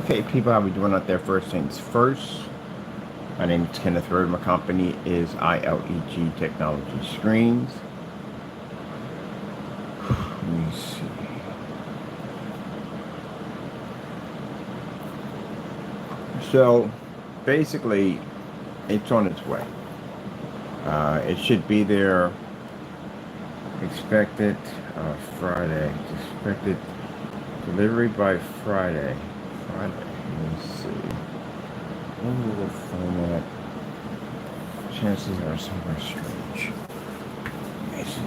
Okay, people, how we doing out there? First things first. My name is Kenneth Bird. My company is ILEG Technology Screens. Let me see. So, basically, it's on its way. It should be there. Expected Friday. Expected delivery by Friday. Let me see. What format? Chances are somewhere strange. Let me see.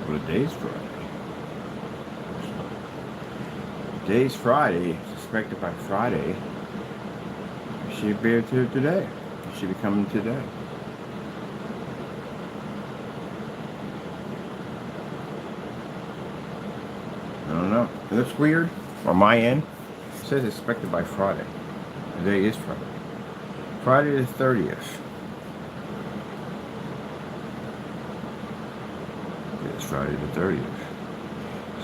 Well, today's Friday. Today's Friday. It's expected by Friday. It should be here today. It should be coming today. I don't know. It looks weird on my end. It says expected by Friday. Today is Friday. Friday the 30th. It's Friday the 30th.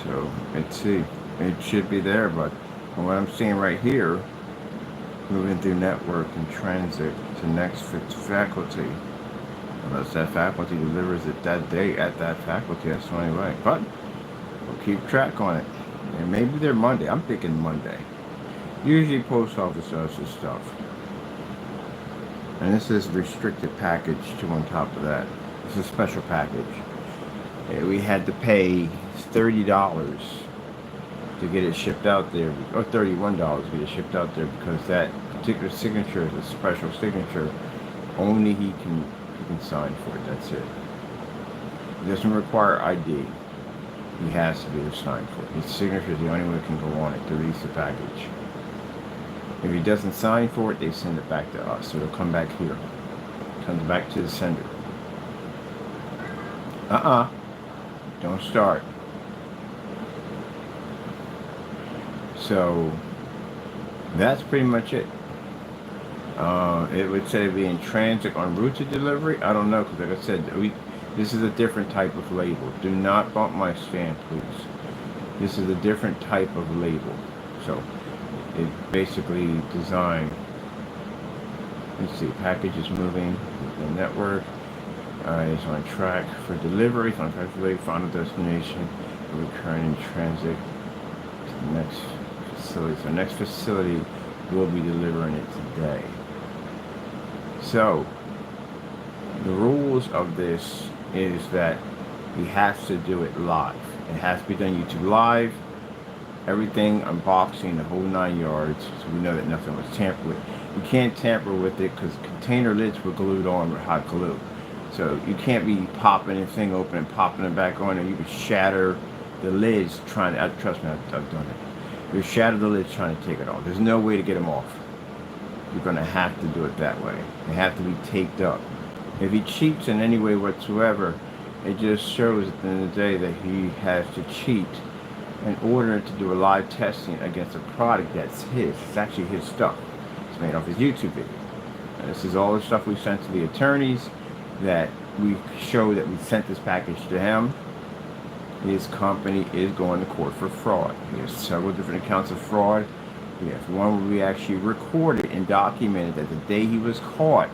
So, let's see. It should be there, but from what I'm seeing right here, moving through network and transit to next faculty. Unless that faculty delivers it that day at that faculty, that's the only way. But we'll keep track on it. And maybe they're Monday. I'm thinking Monday. Usually post office does this stuff. And this is restricted package too on top of that. It's a special package. We had to pay $30 to get it shipped out there, or $31 to get it shipped out there, because that particular signature is a special signature. Only he can sign for it. That's it. It doesn't require ID. He has to be able to sign for it. His signature is the only way it can go on it to release the package. If he doesn't sign for it, they send it back to us. So it'll come back here. It comes back to the sender. Don't start. So that's pretty much it. It would say be in transit en route to delivery. I don't know, because like I said, this is a different type of label. Do not bump my stand, please. This is a different type of label. So it basically designed. Let's see, package is moving. The network is on track for delivery. On track for delivery, final destination. Return in transit to the next facility. So next facility will be delivering it today. So the rules of this is that he has to do it live. It has to be done YouTube live. Everything, unboxing, the whole 9 yards. So we know that nothing was tampered with. You can't tamper with it because container lids were glued on with hot glue. So you can't be popping the thing open and popping it back on, or you could shatter the lids trying to, trust me, I've done it. You shatter the lids trying to take it off. There's no way to get them off. You're going to have to do it that way. They have to be taped up. If he cheats in any way whatsoever, it just shows at the end of the day that he has to cheat in order to do a live testing against a product that's his. It's actually his stuff. It's made off his YouTube video. And this is all the stuff we sent to the attorneys, that we show that we sent this package to him. His company is going to court for fraud. He has several different accounts of fraud. We have one where we actually recorded and documented that the day he was caught,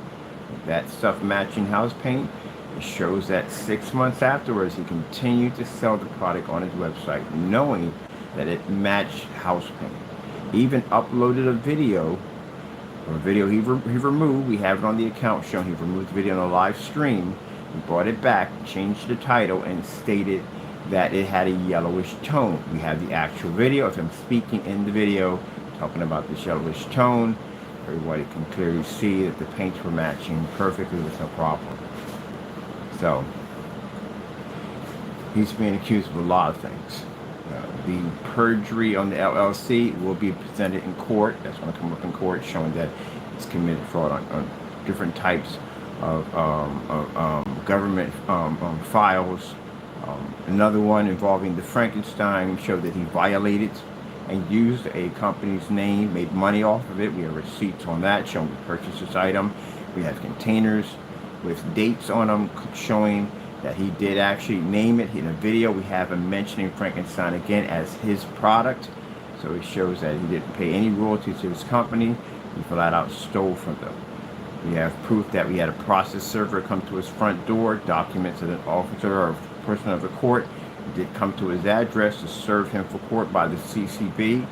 that stuff matching house paint, it shows that 6 months afterwards he continued to sell the product on his website, knowing that it matched house paint. He even uploaded a video, he removed. We have it on the account showing he removed the video on a live stream. He brought it back, changed the title, and stated that it had a yellowish tone. We have the actual video of him speaking in the video, talking about this yellowish tone. Everybody can clearly see that the paints were matching perfectly with no problem. So he's being accused of a lot of things. The perjury on the LLC will be presented in court. That's going to come up in court, showing that he's committed fraud on different types of government files. Another one involving the Frankenstein showed that he violated and used a company's name, made money off of it. We have receipts on that showing we purchased this item. We have containers with dates on them showing that he did actually name it. In a video, we have him mentioning Frankenstein again as his product. So it shows that he didn't pay any royalties to his company. He flat out stole from them. We have proof that we had a process server come to his front door, documents that an officer or person of the court did come to his address to serve him for court by the CCP.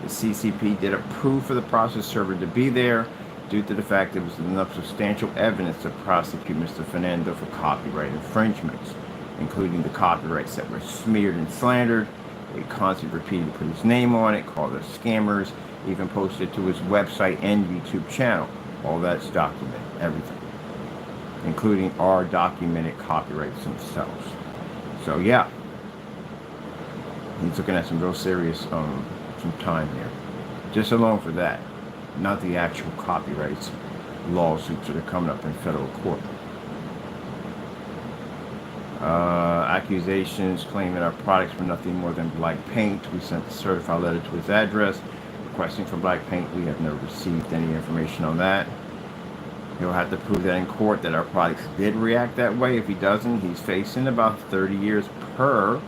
The CCP did approve for the process server to be there due to the fact there was enough substantial evidence to prosecute Mr. Fernando for copyright infringements, including the copyrights that were smeared and slandered. They constantly repeatedly put his name on it, called us scammers, even posted to his website and YouTube channel. All that's documented, everything, including our documented copyrights themselves. So yeah, he's looking at some real serious some time here, just alone for that, not the actual copyrights lawsuits that are coming up in federal court. Accusations claiming our products were nothing more than black paint. We sent a certified letter to his address requesting for black paint. We have never received any information on that. He'll have to prove that in court that our products did react that way. If he doesn't, he's facing about 30 years per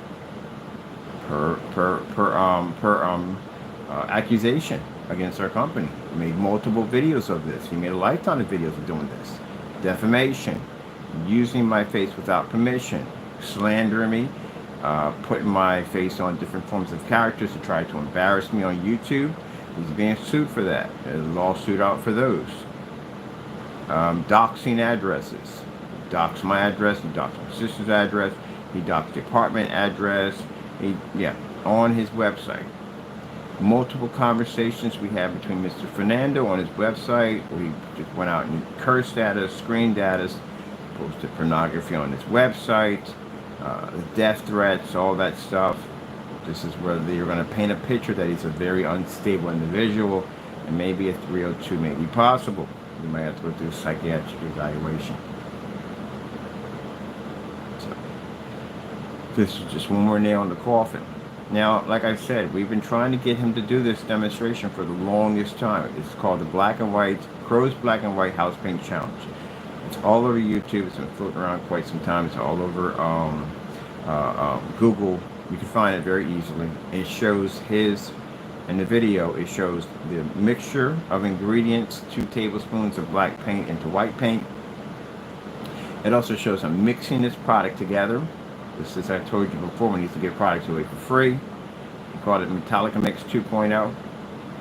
accusation against our company. He made multiple videos of this. He made a lifetime of videos of doing this. Defamation, using my face without permission, slandering me, putting my face on different forms of characters to try to embarrass me on YouTube. He's being sued for that. There's a lawsuit out for those. Doxing addresses. He doxed my address, he doxed my sister's address, he doxed the apartment address, on his website. Multiple conversations we had between Mr. Fernando on his website, where he just went out and cursed at us, screamed at us, posted pornography on his website, death threats, all that stuff. This is where you're going to paint a picture that he's a very unstable individual, and maybe a 302 may be possible. You might have to go through a psychiatric evaluation. So, this is just one more nail in the coffin. Now, like I said, we've been trying to get him to do this demonstration for the longest time. It's called the Crows Black and White House Paint Challenge. It's all over YouTube. It's been floating around quite some time. It's all over Google. You can find it very easily. It shows in the video, it shows the mixture of ingredients, 2 tablespoons of black paint into white paint. It also shows him mixing this product together. This is, I told you before, we need to give products away for free. We called it Metallica Mix 2.0.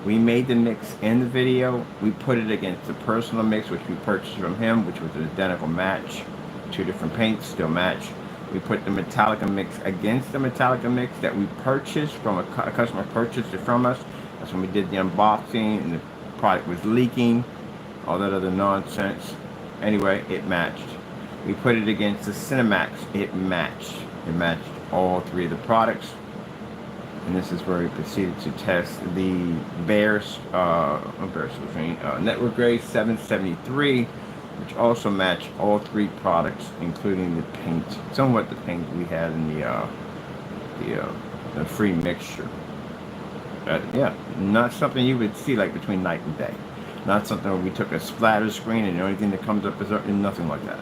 We made the mix in the video. We put it against the personal mix, which we purchased from him, which was an identical match. 2 different paints, still match. We put the Metallica mix against the Metallica mix that we purchased from a customer purchased it from us. That's when we did the unboxing and the product was leaking, all that other nonsense. Anyway, it matched. We put it against the Cinemax. It matched. It matched all 3 of the products. And this is where we proceeded to test the Network Grade 773, which also matched all 3 products, including the paint, somewhat the paint we had in the free mixture. Not something you would see like between night and day. Not something where we took a splatter screen and the only thing that comes up is nothing like that.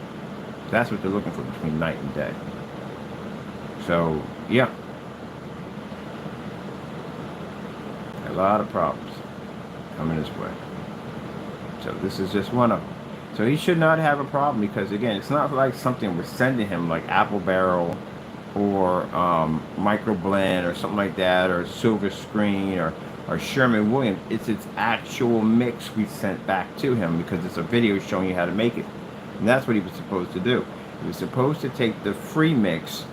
That's what they're looking for between night and day. So, yeah. A lot of problems coming his way. So this is just one of them. So he should not have a problem because, again, it's not like something we're sending him like Apple Barrel or Microblend or something like that, or Silver Screen or Sherman-Williams. It's its actual mix we sent back to him because it's a video showing you how to make it. And that's what he was supposed to do. He was supposed to take the free mix,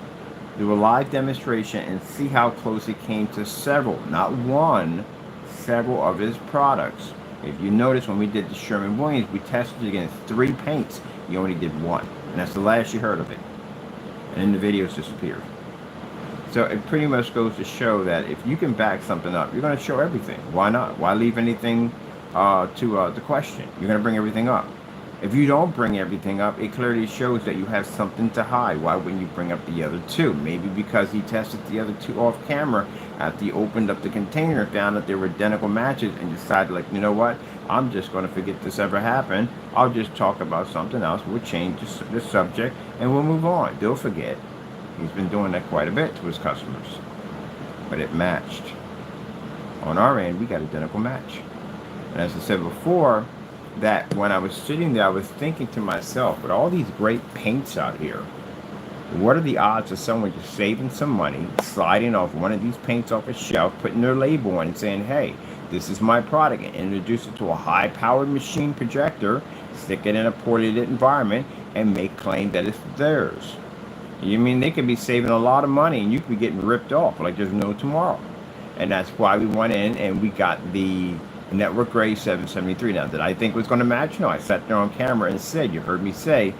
do a live demonstration, and see how close it came to several, not one, several of his products. If you notice, when we did the Sherman-Williams, we tested against 3 paints. He only did 1. And that's the last you heard of it. And then the videos disappeared. So it pretty much goes to show that if you can back something up, you're going to show everything. Why not? Why leave anything to question? You're going to bring everything up. If you don't bring everything up, it clearly shows that you have something to hide. Why wouldn't you bring up the other two? Maybe because he tested the other two off camera after he opened up the container, found that they were identical matches, and decided, like, you know what? I'm just going to forget this ever happened. I'll just talk about something else. We'll change the subject, and we'll move on. They'll forget. He's been doing that quite a bit to his customers. But it matched. On our end, we got identical match. And as I said before, that when I was sitting there, I was thinking to myself, with all these great paints out here, what are the odds of someone just saving some money, sliding off one of these paints off a shelf, putting their label on and saying, hey, this is my product, and introduce it to a high-powered machine projector, stick it in a poorly lit environment, and make claim that it's theirs. You mean they could be saving a lot of money, and you could be getting ripped off like there's no tomorrow. And that's why we went in and we got the Network Gray 773. Now, did I think it was going to match? No, I sat there on camera and said, you heard me say,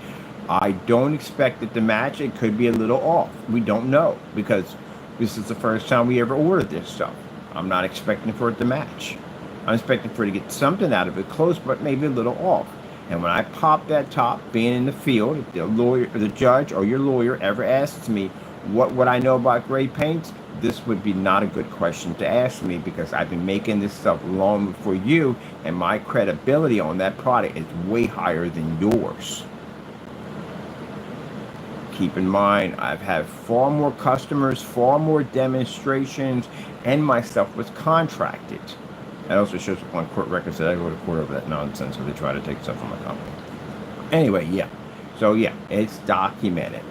I don't expect it to match. It could be a little off. We don't know, because this is the first time we ever ordered this stuff. I'm not expecting for it to match. I'm expecting for it to get something out of it close, but maybe a little off. And when I pop that top, being in the field, if the lawyer, or the judge, or your lawyer ever asks me what would I know about gray paints, this would be not a good question to ask me, because I've been making this stuff long before you, and my credibility on that product is way higher than yours. Keep in mind, I've had far more customers, far more demonstrations, and my stuff was contracted. That also shows up on court records that I go to court over that nonsense, so they try to take stuff from my company. Anyway, yeah. So yeah, it's documented.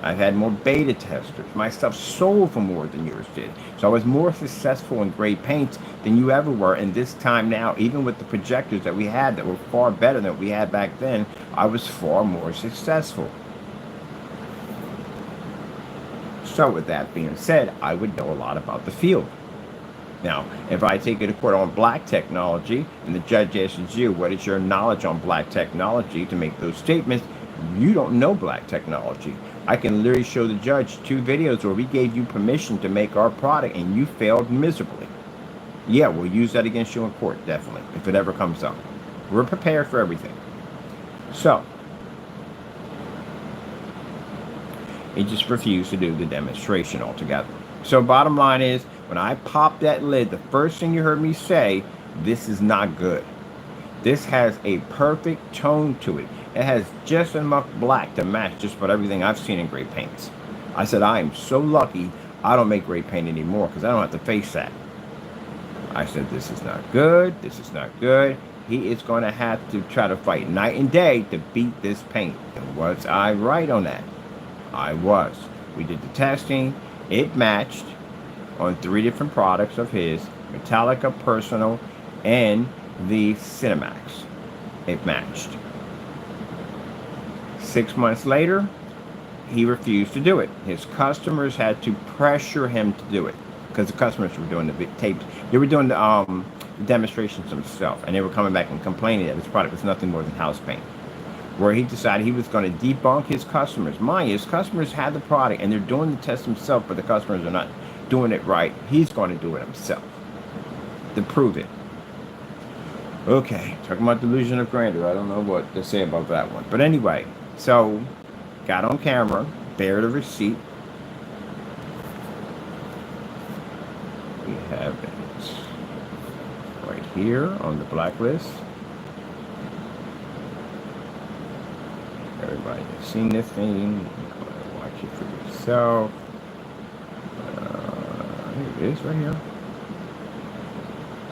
I've had more beta testers. My stuff sold for more than yours did. So I was more successful in gray paints than you ever were. And this time now, even with the projectors that we had that were far better than what we had back then, I was far more successful. So with that being said, I would know a lot about the field. Now, if I take it to court on black technology, and the judge asks you, what is your knowledge on black technology, to make those statements, you don't know black technology. I can literally show the judge 2 videos where we gave you permission to make our product and you failed miserably. Yeah, we'll use that against you in court, definitely, if it ever comes up. We're prepared for everything. So, he just refused to do the demonstration altogether. So bottom line is, when I popped that lid, the first thing you heard me say, this is not good. This has a perfect tone to it. It has just enough black to match just about everything I've seen in gray paints. I said, I am so lucky I don't make gray paint anymore, because I don't have to face that. I said, this is not good. This is not good. He is going to have to try to fight night and day to beat this paint. And was I right on that? I was. We did the testing. It matched on 3 different products of his, Metallica, Personal, and the Cinemax. It matched. 6 months later, he refused to do it. His customers had to pressure him to do it, because the customers were doing the big tapes. They were doing the demonstrations themselves, and they were coming back and complaining that his product was nothing more than house paint. Where he decided he was going to debunk his customers. Mind you, his customers had the product, and they're doing the test themselves, but the customers are not doing it right. He's going to do it himself to prove it. Okay, talking about delusion of grandeur. I don't know what to say about that one. But anyway, so got on camera, bared a receipt. We have it right here on the blacklist. Everybody has seen this thing. Watch it for yourself. Here it is, right here.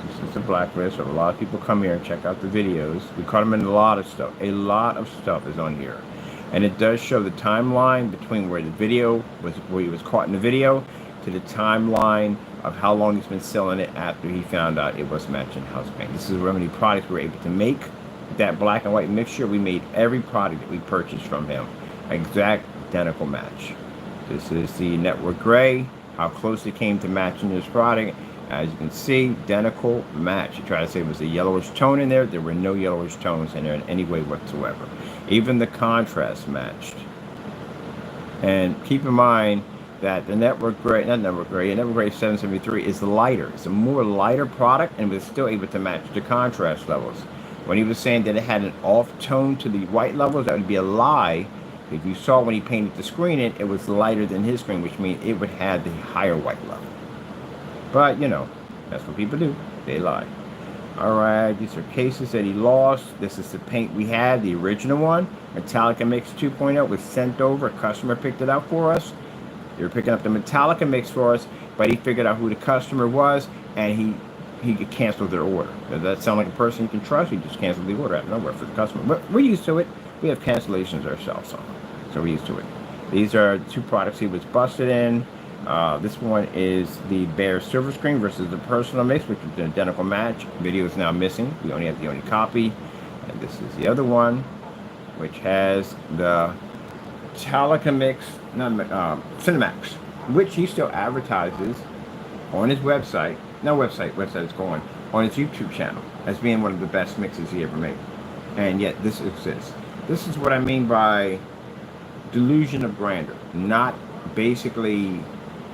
This is the blacklist. A lot of people come here and check out the videos. We caught them in a lot of stuff. A lot of stuff is on here. And it does show the timeline between where the video was, where he was caught in the video, to the timeline of how long he's been selling it after he found out it was matching house paint. This is how many products we were able to make. That black and white mixture, we made every product that we purchased from him. Exact identical match. This is the Network Gray, how close it came to matching this product. As you can see, identical match. You try to say it was a yellowish tone in there. There were no yellowish tones in there in any way whatsoever. Even the contrast matched. And keep in mind that the Network Gray, not Network Gray, Network Gray 773 is lighter. It's a more lighter product, and was still able to match the contrast levels. When he was saying that it had an off tone to the white levels, that would be a lie. If you saw when he painted the screen in, it was lighter than his screen, which means it would have the higher white level. But, you know, that's what people do. They lie. Alright, these are cases that he lost. This is the paint we had, the original one. Metallica Mix 2.0 was sent over. A customer picked it up for us. They were picking up the Metallica Mix for us, but he figured out who the customer was, and he could cancel their order. Does that sound like a person you can trust? He just canceled the order out of nowhere for the customer. But we're used to it. We have cancellations ourselves, so we're used to it. These are two products he was busted in. This one is the bare silver screen versus the personal mix, which is an identical match. Video is now missing. We only have the only copy. And this is the other one, which has the Metallica mix, Cinemax, which he still advertises on his website. No website is going on his YouTube channel as being one of the best mixes he ever made. And yet this exists. This is what I mean by delusion of grandeur, not basically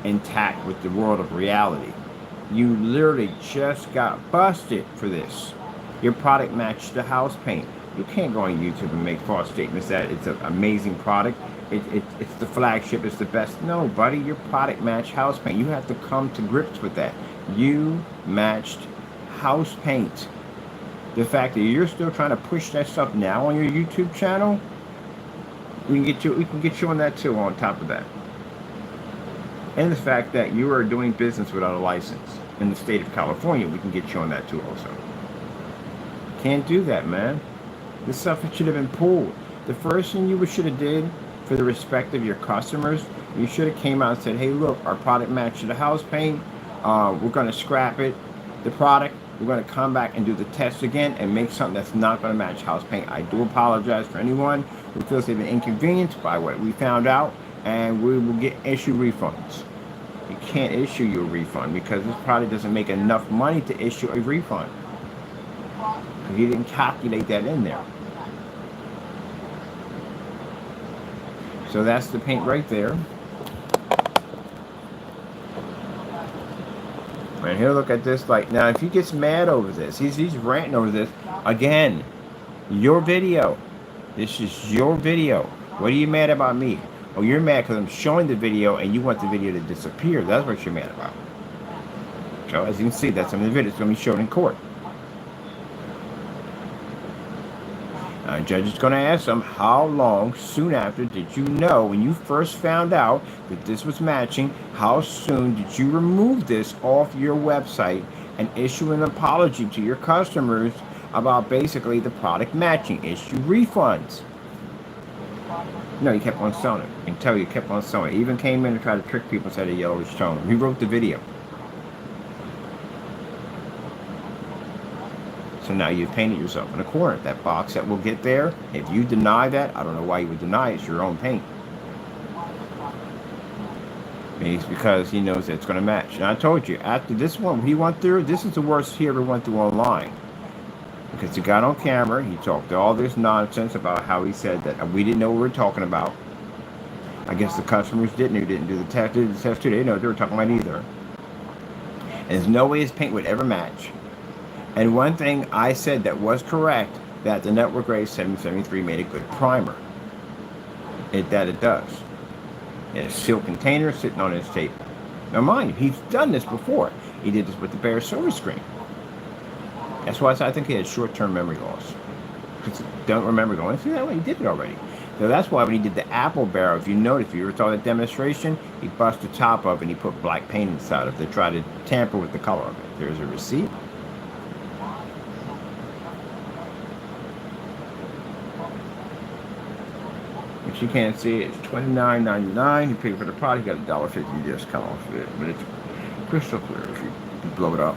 intact with the world of reality. You literally just got busted for this. Your product matched the house paint. You can't go on YouTube and make false statements that it's an amazing product. It's the flagship, it's the best. No, buddy, your product matched house paint. You have to come to grips with that. You matched house paint. The fact that you're still trying to push that stuff now on your YouTube channel, we can get you on that too, on top of that. And the fact that you are doing business without a license in the state of California, we can get you on that too also. Can't do that, man. This stuff should have been pulled. The first thing you should have did for the respect of your customers, you should have came out and said, hey, look, our product matched the house paint. We're going to scrap it, the product. We're going to come back and do the test again and make something that's not going to match house paint. I do apologize for anyone who feels they've been inconvenienced by what we found out, and we will issue refunds. You can't issue you a refund because this product doesn't make enough money to issue a refund. You didn't calculate that in there. So that's the paint right there. And he'll look at this like, now if he gets mad over this, he's ranting over this, again, your video. This is your video. What are you mad about me? Oh, you're mad because I'm showing the video and you want the video to disappear. That's what you're mad about. So as you can see, that's in the video. It's going to be shown in court. Now, the judge is going to ask them, how long soon after did you know when you first found out that this was matching? How soon did you remove this off your website and issue an apology to your customers about basically the product matching? Issue refunds. No, he kept on selling it. I can tell you, he kept on selling it. He even came in and tried to trick people and said a yellowish tone. He wrote the video. So now you've painted yourself in a corner. That box that will get there, if you deny that, I don't know why you would deny it. It's your own paint. Maybe it's because he knows that it's going to match. And I told you, after this one, he went through, this is the worst he ever went through online. Because he got on camera, he talked all this nonsense about how he said that we didn't know what we were talking about. I guess the customers didn't, who didn't do the test, too. They didn't know what they were talking about either. And there's no way his paint would ever match. And one thing I said that was correct, that the Network Grade 773 made a good primer. It does. In a sealed container sitting on his table. Now mind you, he's done this before. He did this with the bare silver screen. That's why I think he had short-term memory loss. Don't remember going, see that way, he did it already. So that's why when he did the apple barrel, if you notice, if you ever saw that demonstration, he bust the top of it and he put black paint inside of it to try to tamper with the color of it. There's a receipt. Which you can't see, it's $29.99. He paid for the product, he got $1.50 discount off of it. But it's crystal clear if you blow it up.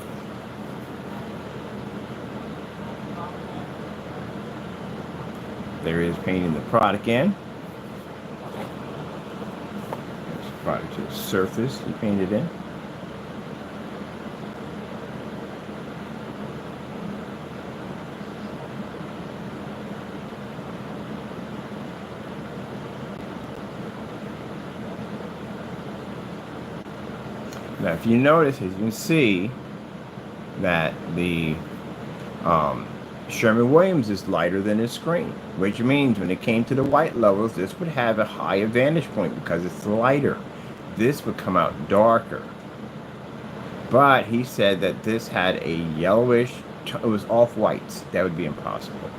There is painting the product in. There's the product to the surface he painted in. Now, if you notice, as you can see, that the Sherwin-Williams is lighter than his screen, which means when it came to the white levels, this would have a higher vantage point because it's lighter. This would come out darker. But he said that this had a yellowish, it was off-whites. That would be impossible.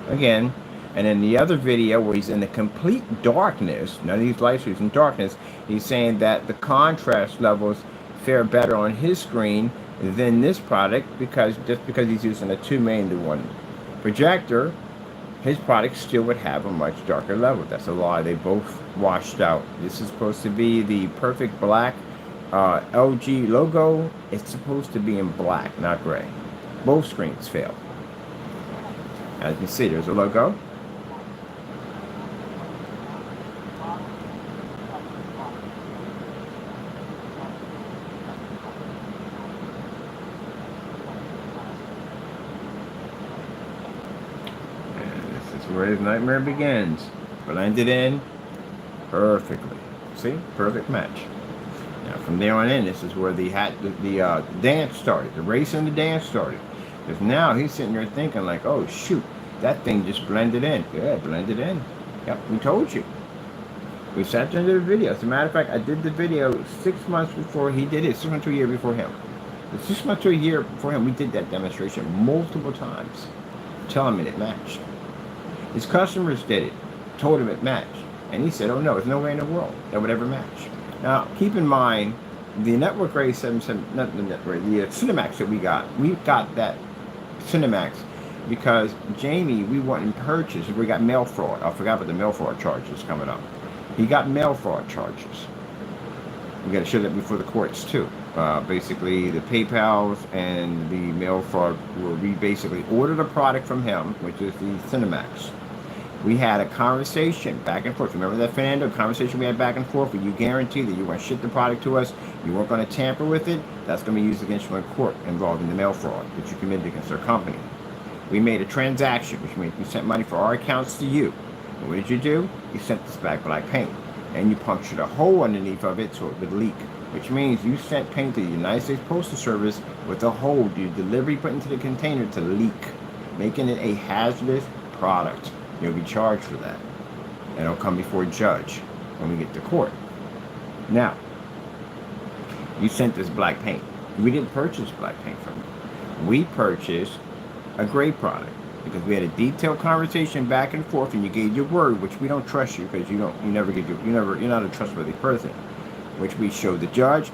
Again, and in the other video where he's in the complete darkness, none of these lights are in darkness, he's saying that the contrast levels fare better on his screen than this product because he's using a 2-main-to-1 projector, his product still would have a much darker level. That's a lie. They both washed out. This is supposed to be the perfect black LG logo. It's supposed to be in black, not gray. Both screens failed. As you can see, there's a logo. Where his nightmare begins. Blended in perfectly. See? Perfect match. Now from there on in, this is where the dance started. The race and the dance started. Because now he's sitting there thinking like, oh shoot, that thing just blended in. Yeah, blended in. Yep, we told you. We sat there and did a video. As a matter of fact, I did the video 6 months before he did it. 6 months to a year before him. 6 months to a year before him, we did that demonstration multiple times. Telling me it matched. His customers did it, told him it matched, and he said, oh no, there's no way in the world that would ever match. Now, keep in mind, the network grade 77, not the network, the Cinemax that we got that Cinemax because Jamie, we went and purchased, we got mail fraud. I forgot about the mail fraud charges coming up. He got mail fraud charges. We got to show that before the courts too. Basically, the PayPals and the mail fraud, where we basically ordered a product from him, which is the Cinemax. We had a conversation back and forth. Remember that, Fernando? Conversation we had back and forth where you guaranteed that you weren't ship the product to us, you weren't going to tamper with it. That's going to be used against you in court involving the mail fraud that you committed against our company. We made a transaction, which means we sent money for our accounts to you. And what did you do? You sent this back black paint. And you punctured a hole underneath of it so it would leak. Which means you sent paint to the United States Postal Service with a hole your delivery put into the container to leak, making it a hazardous product. You'll be charged for that. And it'll come before a judge when we get to court. Now, you sent this black paint. We didn't purchase black paint from you. We purchased a gray product because we had a detailed conversation back and forth, and you gave your word, which we don't trust you because you're not a trustworthy person, which we showed the judge,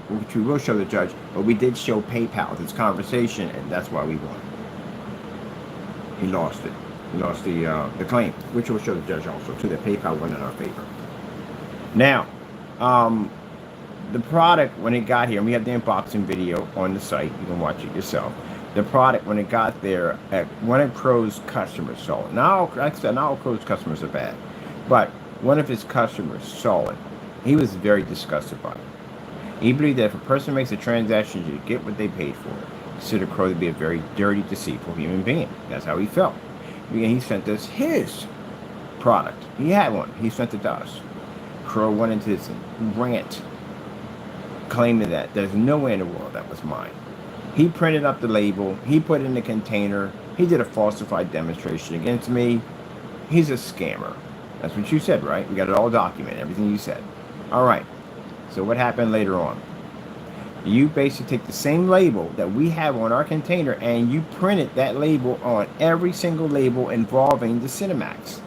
which we will show the judge, but we did show PayPal this conversation, and that's why we won. He lost it. He lost the claim, which we'll show the judge also too, that PayPal won in our favor. Now, the product when it got here, and we have the unboxing video on the site, you can watch it yourself. The product when it got there, one of Crow's customers saw it. Now, like I said, not all Crow's customers are bad, but one of his customers saw it. He was very disgusted by it. He believed that if a person makes a transaction, you get what they paid for. Consider Crow to be a very dirty, deceitful human being. That's how he felt. He sent us his product. He had one. He sent it to us. Crow went into this rant, claiming that there's no way in the world that was mine. He printed up the label. He put it in the container. He did a falsified demonstration against me. He's a scammer. That's what you said, right? We got it all documented, everything you said. All right. So what happened later on? You basically take the same label that we have on our container and you printed that label on every single label involving the Cinemax.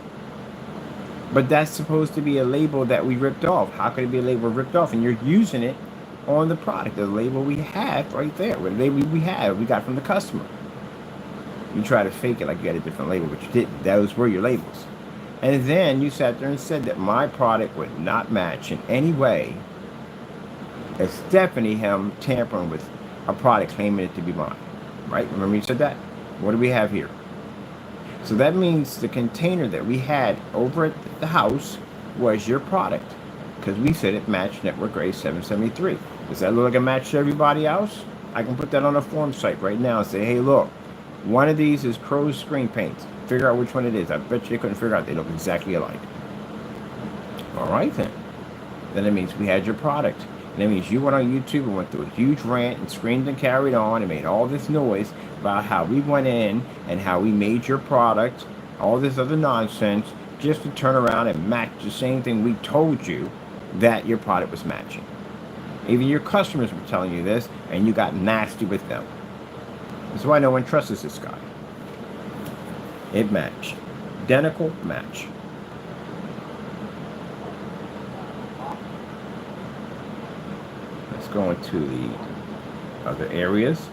But that's supposed to be a label that we ripped off. How could it be a label ripped off? And you're using it on the product, the label we have right there, the label we got from the customer. You try to fake it like you had a different label, but you didn't. Those were your labels. And then you sat there and said that my product would not match in any way. It's definitely him tampering with a product claiming it to be mine. Right? Remember you said that? What do we have here? So that means the container that we had over at the house was your product. Because we said it matched network grade 773. Does that look like a match to everybody else? I can put that on a form site right now and say, hey, look, one of these is Crow's screen paints. Figure out which one it is. I bet you they couldn't figure out. They look exactly alike. All right, then. Then it means we had your product. And that means you went on YouTube and went through a huge rant and screamed and carried on and made all this noise about how we went in and how we made your product, all this other nonsense, just to turn around and match the same thing we told you that your product was matching. Even your customers were telling you this, and you got nasty with them. That's why no one trusts this guy. It matched. Identical match. Let's go into the other areas.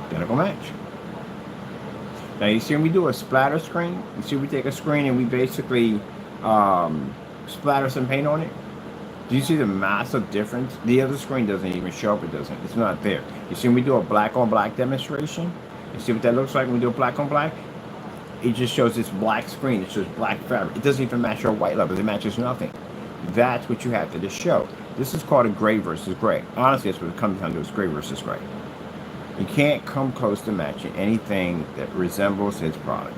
Identical match. Now you see when we do a splatter screen, you see we take a screen and we basically splatter some paint on it. Do you see the massive difference? The other screen doesn't even show up. It doesn't. It's not there. You see when we do a black on black demonstration? You see what that looks like when we do a black on black? It just shows this black screen. It shows black fabric. It doesn't even match our white levels. It matches nothing. That's what you have to just show. This is called a gray versus gray. Honestly, that's what it comes down to, is gray versus gray. You can't come close to matching anything that resembles his product.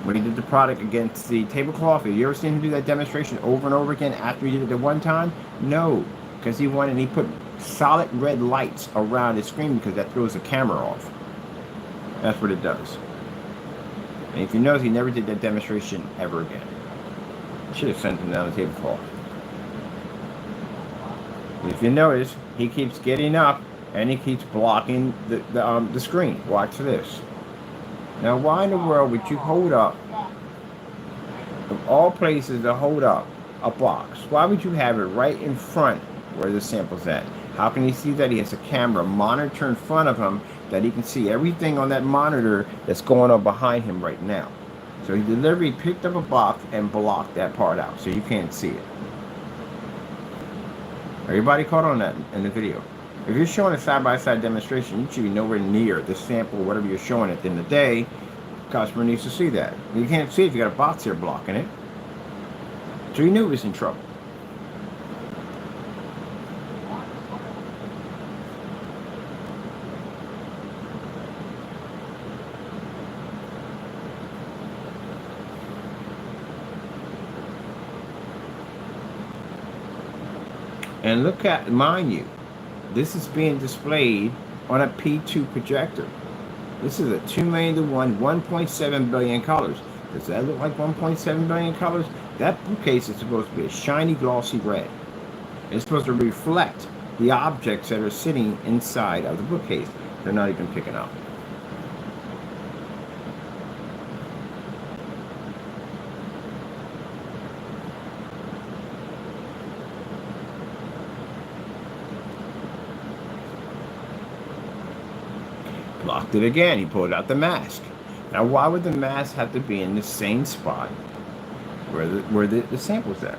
When he did the product against the tablecloth, have you ever seen him do that demonstration over and over again after he did it the one time? No, because he wanted, he put solid red lights around his screen because that throws the camera off. That's what it does. And if you notice, he never did that demonstration ever again. Should have sent him down the tablecloth. If you notice, he keeps getting up and he keeps blocking the screen. Watch this. Now, why in the world would you hold up, of all places to hold up a box? Why would you have it right in front where the sample's at? How can he see that? He has a camera monitor in front of him that he can see everything on that monitor that's going on behind him right now. So he deliberately picked up a box and blocked that part out so you can't see it. Everybody caught on that in the video. If you're showing a side-by-side demonstration, you should be nowhere near the sample, whatever you're showing at the end of the day. The customer needs to see that. You can't see it if you got a box here blocking it. So you knew he was in trouble. And look at, mind you, this is being displayed on a P2 projector. This is a 2 million to 1, 1.7 billion colors. Does that look like 1.7 billion colors? That bookcase is supposed to be a shiny, glossy red. It's supposed to reflect the objects that are sitting inside of the bookcase. They're not even picking up. Blocked it again. He pulled out the mask. Now, why would the mask have to be in the same spot where the sample's at?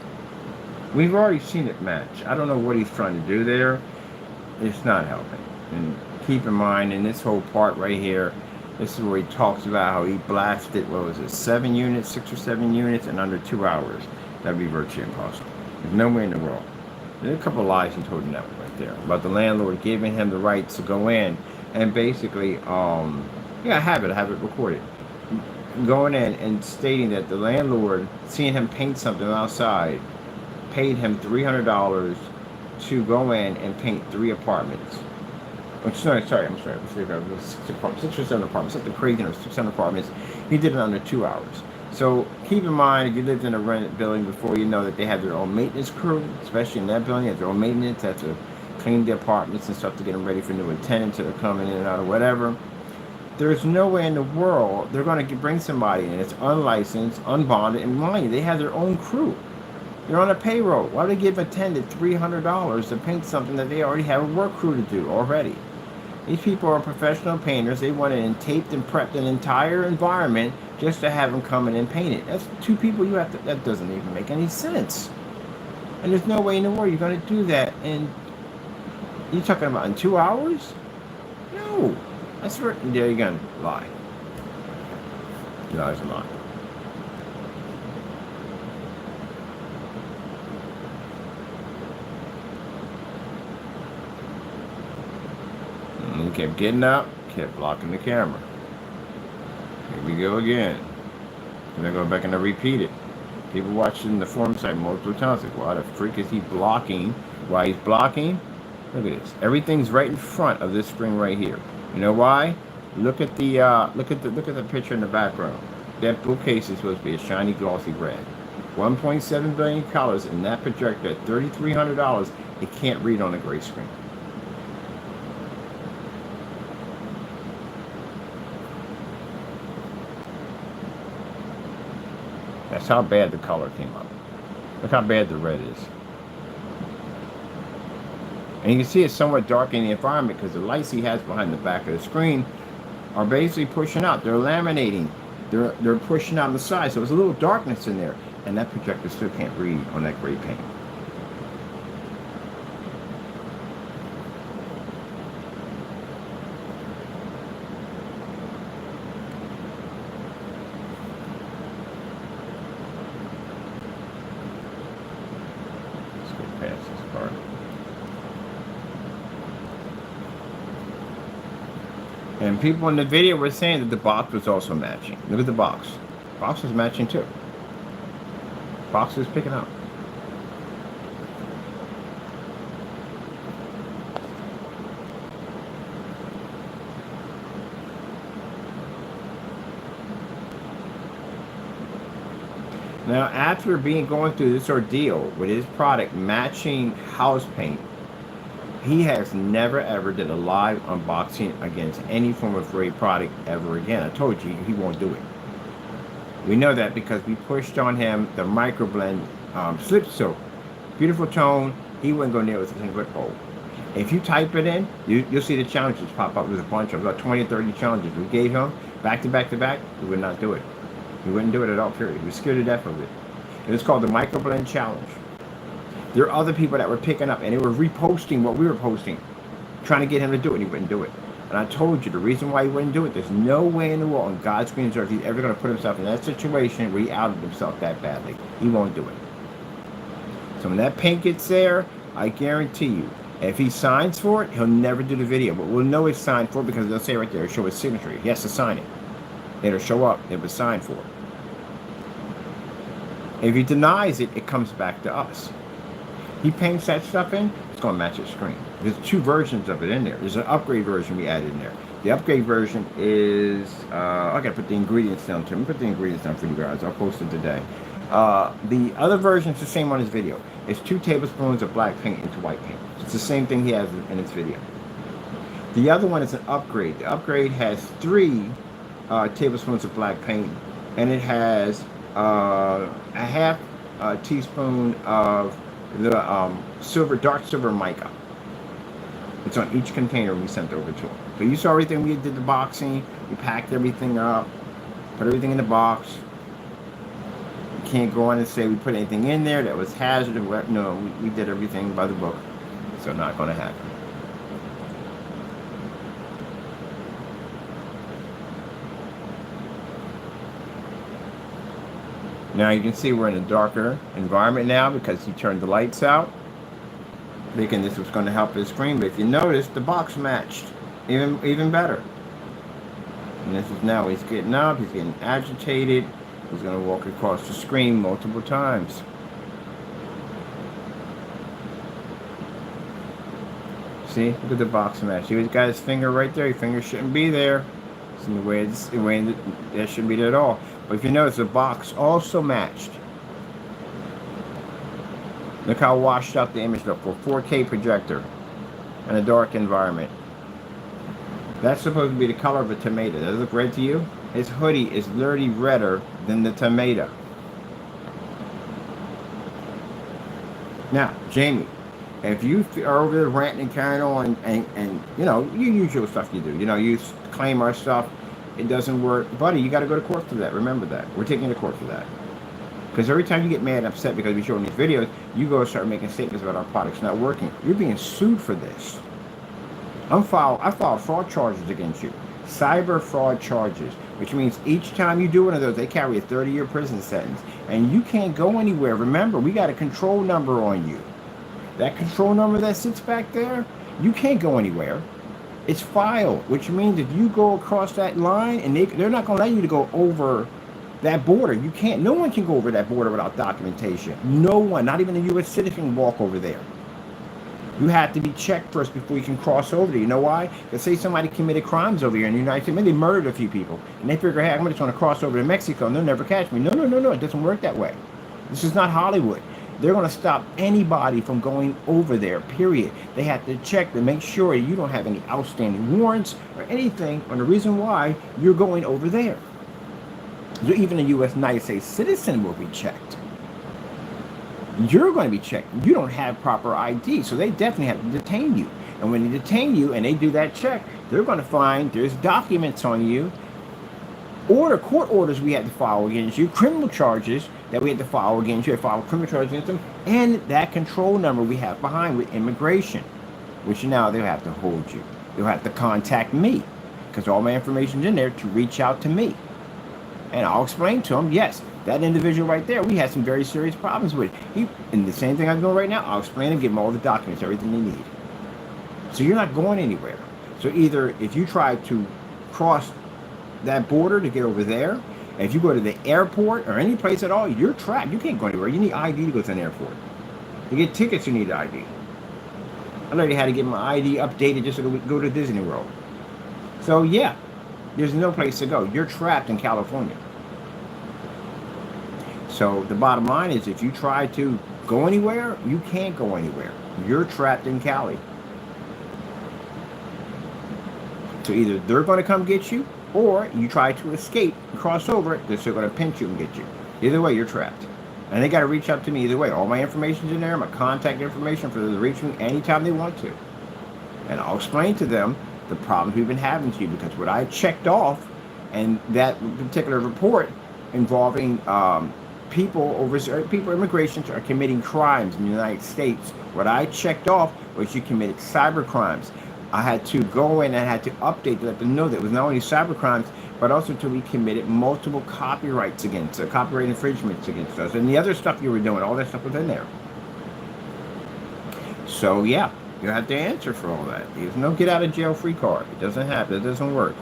We've already seen it match. I don't know what he's trying to do there. It's not helping. And keep in mind, in this whole part right here, this is where he talks about how he blasted, what was it, 7 units, 6 or 7 units in under 2 hours. That'd be virtually impossible. There's no way in the world. There's a couple of lies he told him that right there about the landlord giving him the rights to go in and basically, I have it recorded. Going in and stating that the landlord, seeing him paint something outside, paid him $300 to go in and paint 3 apartments. I'm sorry. 6 or 7 apartments, something crazy, or 600 apartments. He did it under 2 hours. So keep in mind, if you lived in a rented building before, you know that they have their own maintenance crew, especially in that building. They have their own maintenance. They have to clean the apartments and stuff to get them ready for new tenants that are coming in and out or whatever. There's no way in the world they're going to bring somebody in. It's unlicensed, unbonded, and mind you, they have their own crew. They're on a payroll. Why would they give a tenant $300 to paint something that they already have a work crew to do already? These people are professional painters. They went in and taped and prepped an entire environment just to have them come in and paint it. That's 2 people you have to, that doesn't even make any sense. And there's no way in the world you're going to do that. And you're talking about in 2 hours? No. That's where, there you're going to lie. Lies a lie. And he kept getting up, kept blocking the camera. Here we go again. And I go back and I repeat it. People watched it in the forum site multiple times. Like, why the freak is he blocking? Why he's blocking? Look at this. Everything's right in front of this screen right here. You know why? Look at the picture in the background. That bookcase is supposed to be a shiny, glossy red. 1.7 billion colors in that projector at $3,300. It can't read on a gray screen. That's how bad the color came up. Look how bad the red is. And you can see it's somewhat dark in the environment because the lights he has behind the back of the screen are basically pushing out. They're laminating. They're pushing out on the side. So there's a little darkness in there. And that projector still can't read on that gray paint. Let's go past this part. And people in the video were saying that the box was also matching. Look at the box. The box is matching too. Box is picking up. Now, after going through this ordeal with his product matching house paint, he has never ever did a live unboxing against any form of Ray product ever again. I told you he won't do it. We know that because we pushed on him the microblend slip soap. Beautiful tone. He wouldn't go near with a single hole. If you type it in, you'll see the challenges pop up. There's a bunch of about 20 or 30 challenges we gave him back to back to back. He would not do it. He wouldn't do it at all, period. He was scared to death of it. It was called the microblend challenge. There are other people that were picking up and they were reposting what we were posting, trying to get him to do it, and he wouldn't do it. And I told you the reason why he wouldn't do it, there's no way in the world on God's green earth he's ever going to put himself in that situation where he outed himself that badly. He won't do it. So when that paint gets there, I guarantee you, if he signs for it, he'll never do the video. But we'll know he's signed for it because they'll say right there, show his signature. He has to sign it. It'll show up. It was signed for. If he denies it, it comes back to us. He paints that stuff in, it's going to match his screen. There's two versions of it in there. There's an upgrade version we added in there. The upgrade version is, I got to put the ingredients down too. Let me put the ingredients down for you guys. I'll post it today. The other version is the same on his video. It's 2 tablespoons of black paint into white paint. It's the same thing he has in his video. The other one is an upgrade. The upgrade has 3 tablespoons of black paint, and it has a half teaspoon of the dark silver mica. It's on each container we sent over to him. So you saw everything. We did the boxing. We packed everything up, put everything in the box. You can't go on and say we put anything in there that was hazardous. No, we did everything by the book. So not going to happen. Now you can see we're in a darker environment now because he turned the lights out, thinking this was going to help his screen. But if you notice, the box matched even better. And this is now he's getting up, he's getting agitated. He's going to walk across the screen multiple times. See, look at the box match. He's got his finger right there. His finger shouldn't be there. It's in the way that shouldn't be there at all. But if you notice, the box also matched. Look how washed out the image looked for a 4K projector in a dark environment. That's supposed to be the color of a tomato. Does it look red to you? His hoodie is literally redder than the tomato. Now, Jamie, if you are over there ranting and carrying on and you know, you usual stuff you do. You know, you claim our stuff. It doesn't work. Buddy, you got to go to court for that. Remember that. We're taking you to court for that. Because every time you get mad and upset because we show these videos, you go start making statements about our products not working. You're being sued for this. I filed fraud charges against you. Cyber fraud charges. Which means each time you do one of those, they carry a 30-year prison sentence. And you can't go anywhere. Remember, we got a control number on you. That control number that sits back there, you can't go anywhere. It's filed, which means if you go across that line, and they're not going to let you to go over That border, you can't, no one can go over that border without documentation. No one, not even a U.S. citizen can walk over there. You have to be checked first before you can cross over there. You know why? Because say somebody committed crimes over here in the United States, maybe they murdered a few people, and they figure, hey, I'm just going to cross over to Mexico, and they'll never catch me. No, no, no, no, it doesn't work that way. This is not Hollywood. They're going to stop anybody from going over there, period. They have to check to make sure you don't have any outstanding warrants or anything on the reason why you're going over there. So even a U.S. United States citizen will be checked. You're going to be checked. You don't have proper ID, so they definitely have to detain you. And when they detain you and they do that check, they're going to find there's documents on you, court orders we had to file against you, criminal charges that we had to file against you, had to file criminal charges against them, and that control number we have behind with immigration, which now they'll have to hold you. They'll have to contact me because all my information's in there to reach out to me. And I'll explain to them, yes, that individual right there, we had some very serious problems with. And the same thing I'm doing right now, I'll explain and give them all the documents, everything they need. So you're not going anywhere. So either if you try to cross that border to get over there, if you go to the airport or any place at all, you're trapped. You can't go anywhere. You need ID to go to an airport. To get tickets, you need ID. I already had to get my ID updated just so we could go to Disney World. So yeah, there's no place to go. You're trapped in California. So the bottom line is if you try to go anywhere, you can't go anywhere. You're trapped in Cali. So either they're going to come get you, or you try to escape and cross over it, they're going to pinch you and get you. Either way, you're trapped. And they got to reach out to me either way. All my information's in there, my contact information for them to reach me anytime they want to. And I'll explain to them the problems we've been having to you, because what I checked off, and that particular report involving immigrations are committing crimes in the United States. What I checked off was you committed cyber crimes. I had to go in and I had to update to let them know that it was not only cyber crimes, but also to be committed multiple copyrights against us, copyright infringements against us, and the other stuff you were doing, all that stuff was in there. So yeah, you have to answer for all that. There's no get out of jail free card. It doesn't happen. It doesn't work.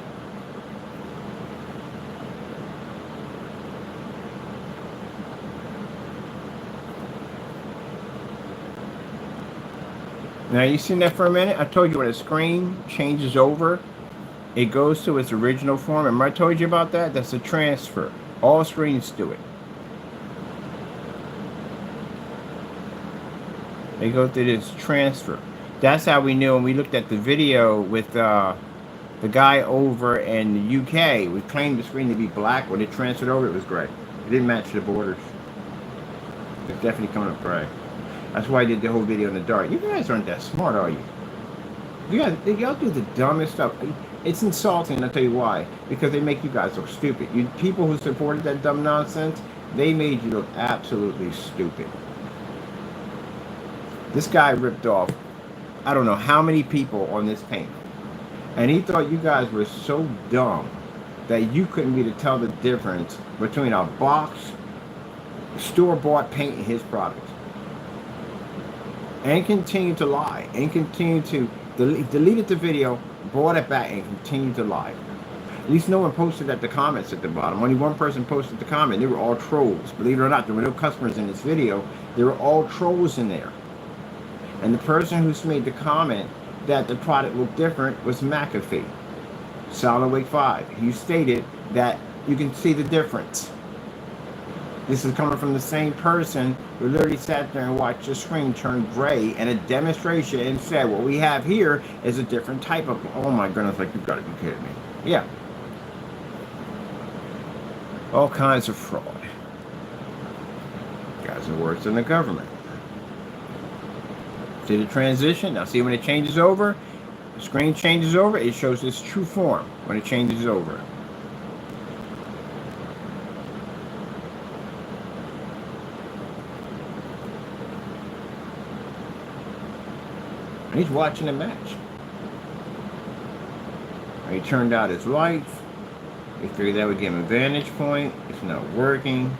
Now, you seen that for a minute? I told you when a screen changes over, it goes to its original form. Remember I told you about that? That's a transfer. All screens do it. They go through this transfer. That's how we knew when we looked at the video with the guy over in the UK. We claimed the screen to be black. When it transferred over, it was gray. It didn't match the borders. It's definitely coming up gray. That's why I did the whole video in the dark. You guys aren't that smart, are you? Y'all do the dumbest stuff. It's insulting, I'll tell you why. Because they make you guys look stupid. You people who supported that dumb nonsense, they made you look absolutely stupid. This guy ripped off, I don't know how many people on this paint. And he thought you guys were so dumb that you couldn't be to tell the difference between a box, store-bought paint, and his product. And continue to lie, and continue to deleted the video, brought it back, and continued to lie. At least no one posted at the comments at the bottom. Only one person posted the comment. They were all trolls. Believe it or not, there were no customers in this video. They were all trolls in there. And the person who made the comment that the product looked different was McAfee, Solid Wake 5. He stated that you can see the difference. This is coming from the same person who literally sat there and watched the screen turn gray in a demonstration and said, what we have here is a different type of, oh my goodness, like you've got to be kidding me. Yeah. All kinds of fraud. Guys are worse than the government. See the transition? Now see when it changes over, the screen changes over, it shows its true form when it changes over. And he's watching the match. He turned out his lights. He figured that would give him a vantage point. It's not working.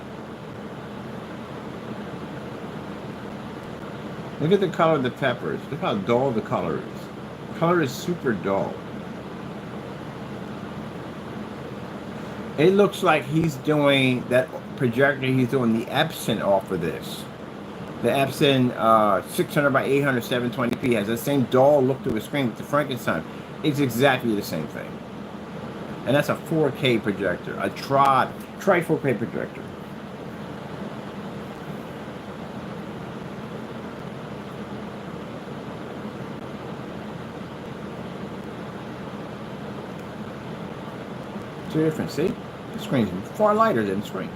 Look at the color of the peppers. Look how dull the color is. The color is super dull. It looks like he's doing that projector. He's doing the Epson off of this. The Epson 600 by 800 720p has the same dull look to the screen with the Frankenstein. It's exactly the same thing. And that's a 4K projector, a tri 4K projector. It's a difference, see? The screen's far lighter than the screen.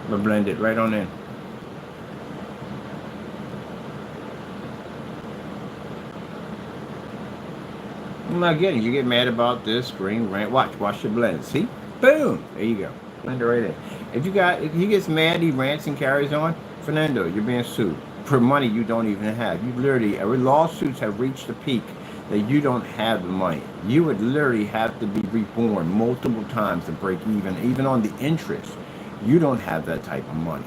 But blend it right on in. I'm not getting it. You get mad about this screen rant. Watch your blend. See? Boom! There you go. Blend it right in. If he gets mad, he rants and carries on, Fernando, you're being sued for money you don't even have. You literally, lawsuits have reached a peak that you don't have the money. You would literally have to be reborn multiple times to break even on the interest. You don't have that type of money.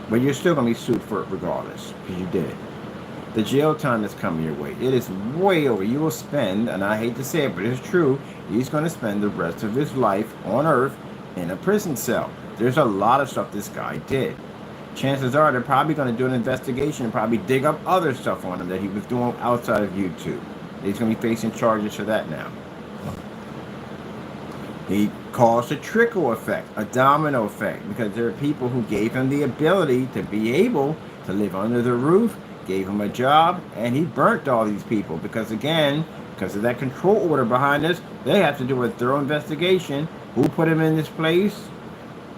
But you're still going to be sued for it regardless, because you did it. The jail time is coming your way. It is way over. You will spend, and I hate to say it, but it's true, he's going to spend the rest of his life on earth in a prison cell. There's a lot of stuff this guy did. Chances are they're probably going to do an investigation and probably dig up other stuff on him that he was doing outside of YouTube. He's going to be facing charges for that now. He caused a trickle effect, a domino effect, because there are people who gave him the ability to be able to live under the roof, gave him a job, and he burnt all these people because, again, because of that control order behind us, they have to do a thorough investigation. Who put him in this place?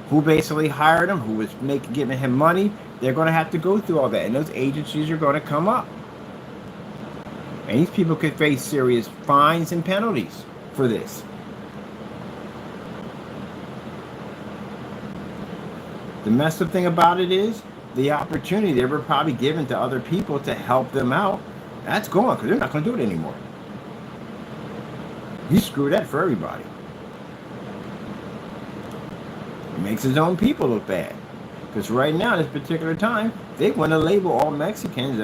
Who basically hired him? Who was giving him money? They're going to have to go through all that, and those agencies are going to come up. And these people could face serious fines and penalties for this. The messed up thing about it is the opportunity they were probably given to other people to help them out, that's gone because they're not going to do it anymore. He screwed that for everybody. He makes his own people look bad. Because right now, at this particular time, they want to label all Mexicans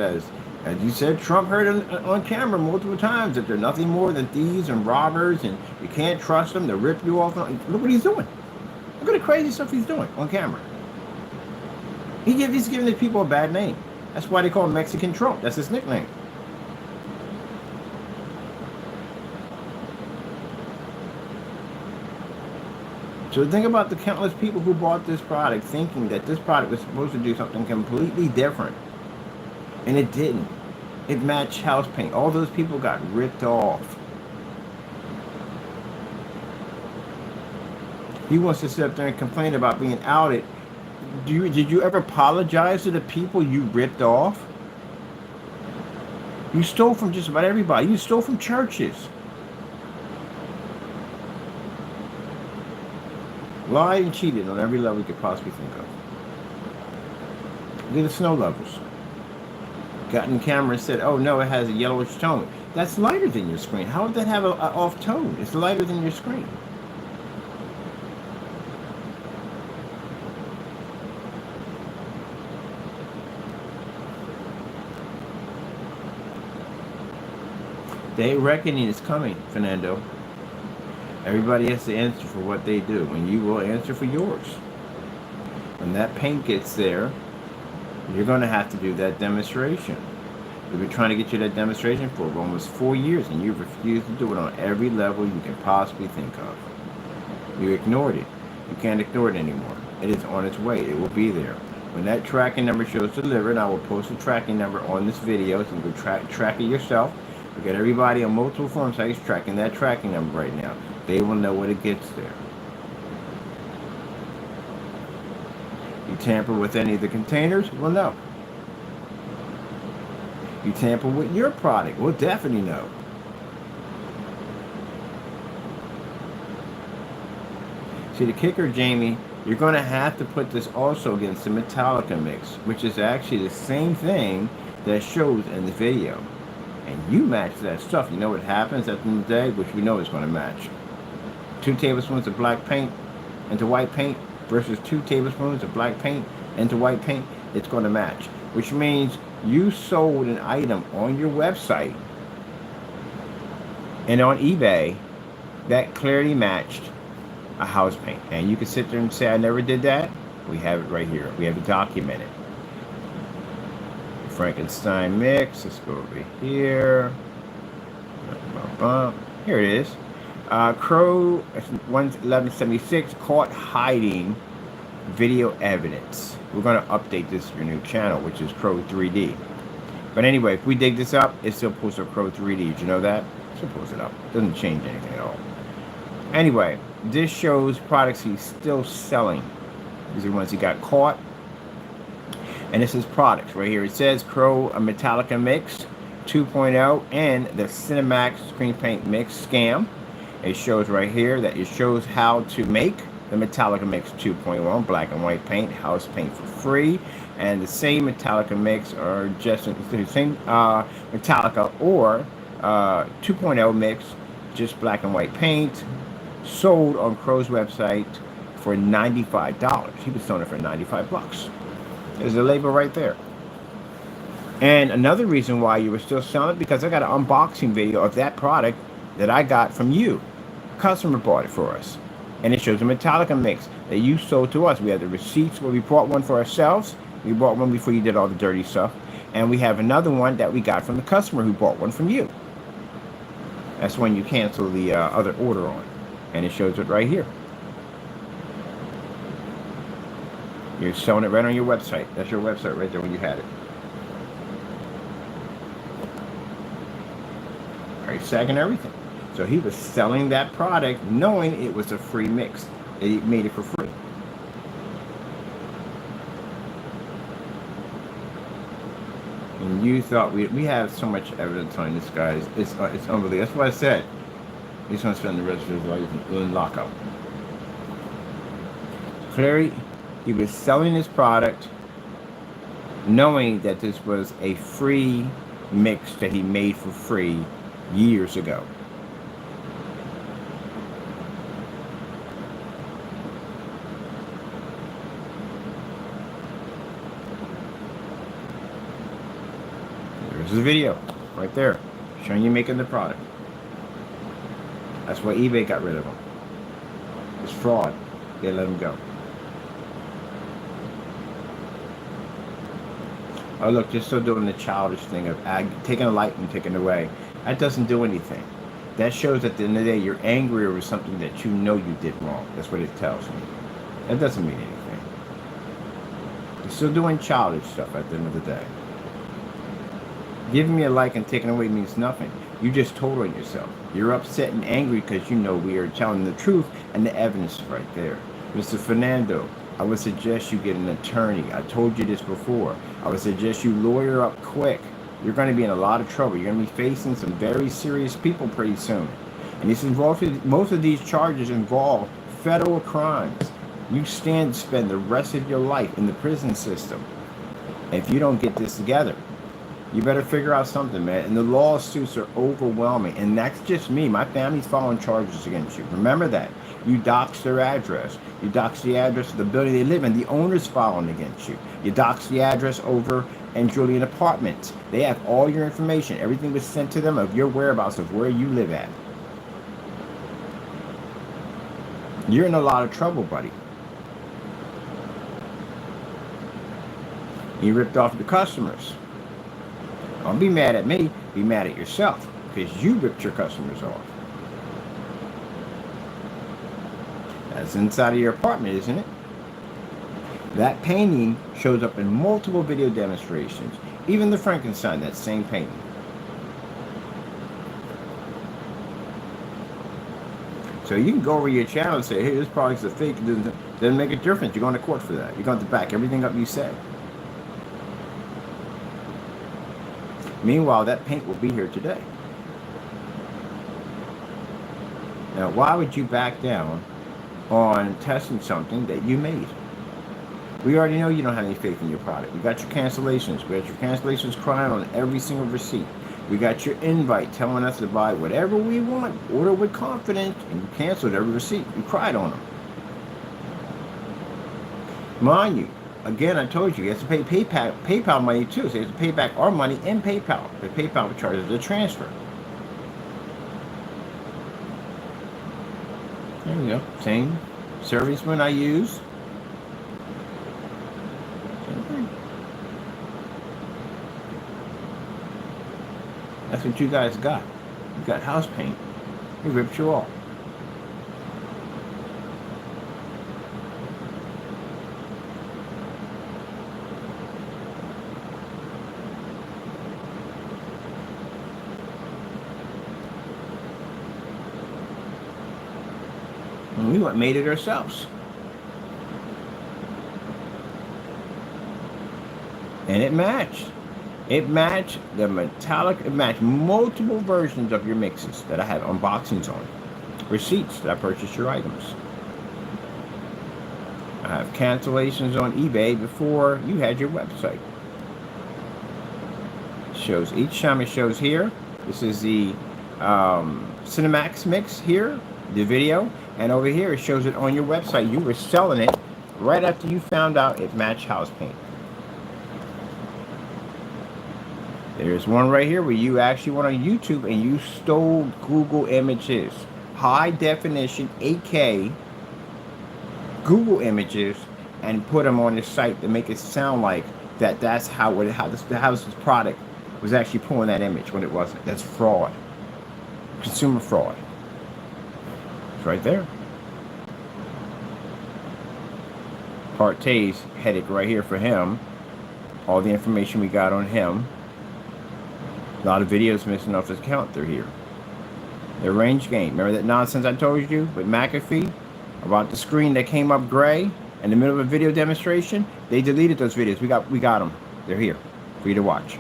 as you said, Trump heard on camera multiple times that they're nothing more than thieves and robbers and you can't trust them, they'll rip you off. Look what he's doing. Look at the crazy stuff he's doing on camera. He's giving these people a bad name. That's why they call him Mexican Trump. That's his nickname. So think about the countless people who bought this product thinking that this product was supposed to do something completely different. And it didn't. It matched house paint. All those people got ripped off. He wants to sit up there and complain about being outed. Did you ever apologize to the people you ripped off? You stole from just about everybody. You stole from churches. Lied and cheated on every level you could possibly think of. Look at the snow levels. Got in camera and said, oh no, it has a yellowish tone. That's lighter than your screen. How would that have an off tone? It's lighter than your screen. The reckoning is coming, Fernando. Everybody has to answer for what they do, and you will answer for yours. When that paint gets there, you're going to have to do that demonstration. We've been trying to get you that demonstration for almost 4 years, and you've refused to do it on every level you can possibly think of. You ignored it. You can't ignore it anymore. It is on its way. It will be there. When that tracking number shows delivered, I will post a tracking number on this video, so you can track it yourself. We got everybody on multiple forum sites tracking that tracking number right now. They will know when it gets there. You tamper with any of the containers, we'll know. You tamper with your product, we'll definitely know. See, the kicker, Jamie, you're going to have to put this also against the Metallica mix, which is actually the same thing that shows in the video. And you match that stuff. You know what happens at the end of the day, which we know is going to match. 2 tablespoons of black paint into white paint versus 2 tablespoons of black paint into white paint, it's going to match. Which means you sold an item on your website And on eBay, that clearly matched a house paint. And you can sit there and say, I never did that. We have it right here. We have it documented. Frankenstein mix. Let's go over here. Here it is. Crows1176 caught hiding video evidence. We're going to update this to your new channel, which is Crow 3D. But anyway, if we dig this up, it still pulls up Crow 3D. Did you know that? It still pulls it up. It doesn't change anything at all. Anyway, this shows products he's still selling. These are the ones he got caught. And this is products right here. It says Crow a Metallica mix 2.0 and the Cinemax screen paint mix scam. It shows right here that it shows how to make the Metallica mix 2.1 black and white paint, house paint for free. And the same Metallica mix or just the same Metallica or 2.0 mix, just black and white paint, sold on Crow's website for $95. He was selling it for 95 bucks. There's a label right there. And another reason why you were still selling it, because I got an unboxing video of that product that I got from you. Customer bought it for us. And it shows a Metallica mix that you sold to us. We have the receipts where we bought one for ourselves. We bought one before you did all the dirty stuff. And we have another one that we got from the customer who bought one from you. That's when you cancel the other order on. And it shows it right here. You're selling it right on your website. That's your website right there when you had it. Price tag and everything. So he was selling that product knowing it was a free mix. He made it for free. And you thought we have so much evidence on this, guys. It's unbelievable. That's what I said. He's going to spend the rest of his life in lockup. Clearly, he was selling his product knowing that this was a free mix that he made for free years ago. There's the video right there showing you making the product. That's why eBay got rid of him. It's fraud. They let him go. Oh look, you're still doing the childish thing of taking a light and taking it away. That doesn't do anything. That shows at the end of the day you're angry over something that you know you did wrong. That's what it tells me. That doesn't mean anything. You're still doing childish stuff at the end of the day. Giving me a like and taking away means nothing. You just told on yourself. You're upset and angry because you know we are telling the truth and the evidence is right there. Mr. Fernando, I would suggest you get an attorney. I told you this before. I would suggest you lawyer up quick. You're going to be in a lot of trouble. You're going to be facing some very serious people pretty soon. And this involves, most of these charges involve federal crimes. You stand to spend the rest of your life in the prison system if you don't get this together. You better figure out something, man. And the lawsuits are overwhelming. And that's just me. My family's filing charges against you. Remember that. You dox their address. You dox the address of the building they live in. The owner's filing against you. You dox the address over in Julian Apartments. They have all your information. Everything was sent to them of your whereabouts of where you live at. You're in a lot of trouble, buddy. You ripped off the customers. Don't be mad at me. Be mad at yourself because you ripped your customers off. That's inside of your apartment, isn't it? That painting shows up in multiple video demonstrations. Even the Frankenstein, that same painting. So you can go over your channel and say, hey, this product's a fake. It doesn't make a difference. You're going to court for that. You're going to back everything up you say. Meanwhile, that paint will be here today. Now, why would you back down on testing something that you made? We already know you don't have any faith in your product. We got your cancellations. We got your cancellations crying on every single receipt. We got your invite telling us to buy whatever we want, order with confidence, and you canceled every receipt. You cried on them. Mind you, again, I told you, you have to pay PayPal money too. So you have to pay back our money in PayPal. The PayPal charges the transfer. There you go. Same serviceman I use. Same thing. That's what you guys got. You got house paint. He ripped you off. And we made it ourselves. And it matched. It matched the Metallica. It matched multiple versions of your mixes that I have unboxings on. Receipts that I purchased your items. I have cancellations on eBay before you had your website. It shows each time it shows here. This is the Cinemax mix here, the video. And over here it shows it on your website. You were selling it right after you found out it matched house paint. There's one right here where you actually went on YouTube and you stole Google images. High definition 8K Google images and put them on the site to make it sound like that's how this product was actually pulling that image when it wasn't. That's fraud. Consumer fraud. It's right there. Partay's headache right here for him. All the information we got on him. A lot of videos missing off his account through here. The range gain. Remember that nonsense I told you with McAfee about the screen that came up gray in the middle of a video demonstration? They deleted those videos. We got them. They're here for you to watch.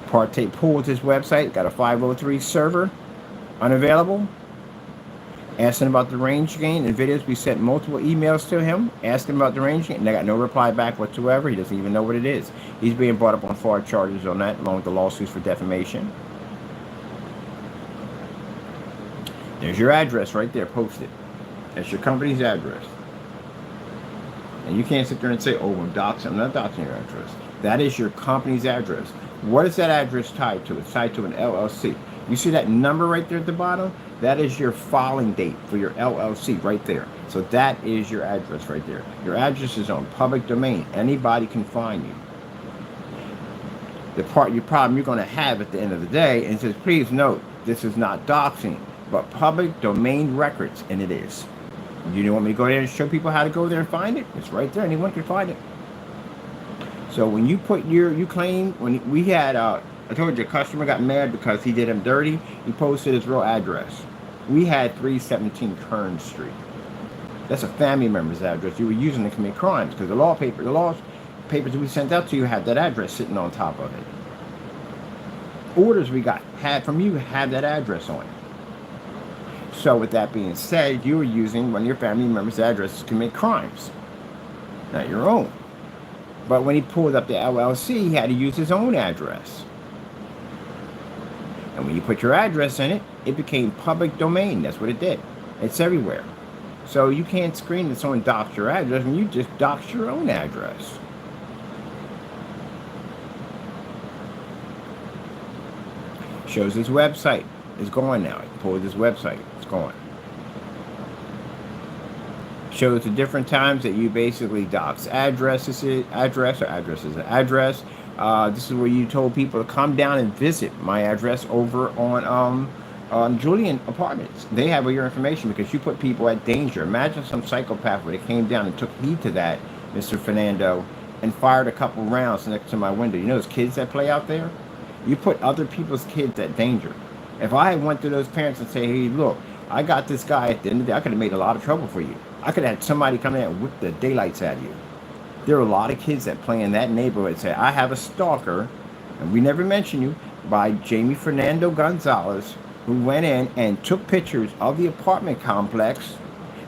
Partay pulled his website. Got a 503 server unavailable. Asking about the range gain in videos. We sent multiple emails to him asking about the range gain, and I got no reply back whatsoever. He doesn't even know what it is. He's being brought up on fraud charges on that, along with the lawsuits for defamation. There's your address right there, posted. That's your company's address. And you can't sit there and say, oh, I'm not doxing your address. That is your company's address. What is that address tied to? It's tied to an LLC. You see that number right there at the bottom? That is your filing date for your LLC right there. So that is your address right there. Your address is on public domain. Anybody can find you. Your problem you're going to have at the end of the day, and it says, please note, this is not doxing, but public domain records, and it is. You don't want me to go there and show people how to go there and find it? It's right there. Anyone can find it. So when you put you claim, when we had, I told you a customer got mad because he did him dirty. He posted his real address. We had 317 Kern Street. That's a family member's address. You were using to commit crimes because the law papers that we sent out to you had that address sitting on top of it. Orders we had from you had that address on it. So with that being said, you were using one of your family members' addresses to commit crimes, not your own. But when he pulled up the LLC, he had to use his own address. And when you put your address in it, it became public domain. That's what it did. It's everywhere. So you can't screen that someone doxed your address when you just doxed your own address. Shows his website is gone now. He pulled his website. It's gone. Shows the different times that you basically dox address. This is where you told people to come down and visit my address over on Julian Apartments. They have all your information because you put people at danger. Imagine some psychopath where they came down and took heed to that, Mr. Fernando, and fired a couple rounds next to my window. You know those kids that play out there? You put other people's kids at danger. If I went to those parents and say, hey, look, I got this guy at the end of the day, I could have made a lot of trouble for you. I could have had somebody come in and whip the daylights out of you. There are a lot of kids that play in that neighborhood and say, I have a stalker, and we never mention you, by Jamie Fernando Gonzalez, who went in and took pictures of the apartment complex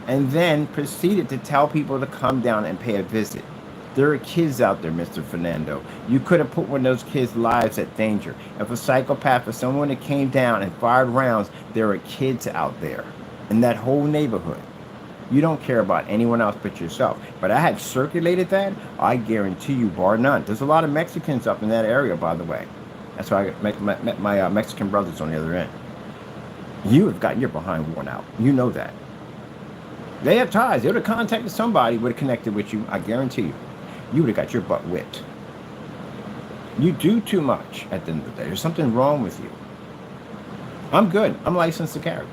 and then proceeded to tell people to come down and pay a visit. There are kids out there, Mr. Fernando. You could have put one of those kids' lives at danger. If a psychopath or someone that came down and fired rounds, there are kids out there in that whole neighborhood. You don't care about anyone else but yourself. But I had circulated that, I guarantee you, bar none. There's a lot of Mexicans up in that area, by the way. That's why I met my Mexican brothers on the other end. You have gotten your behind worn out. You know that. They have ties. They would have contacted somebody, would have connected with you. I guarantee you. You would have got your butt whipped. You do too much at the end of the day. There's something wrong with you. I'm good. I'm licensed to carry.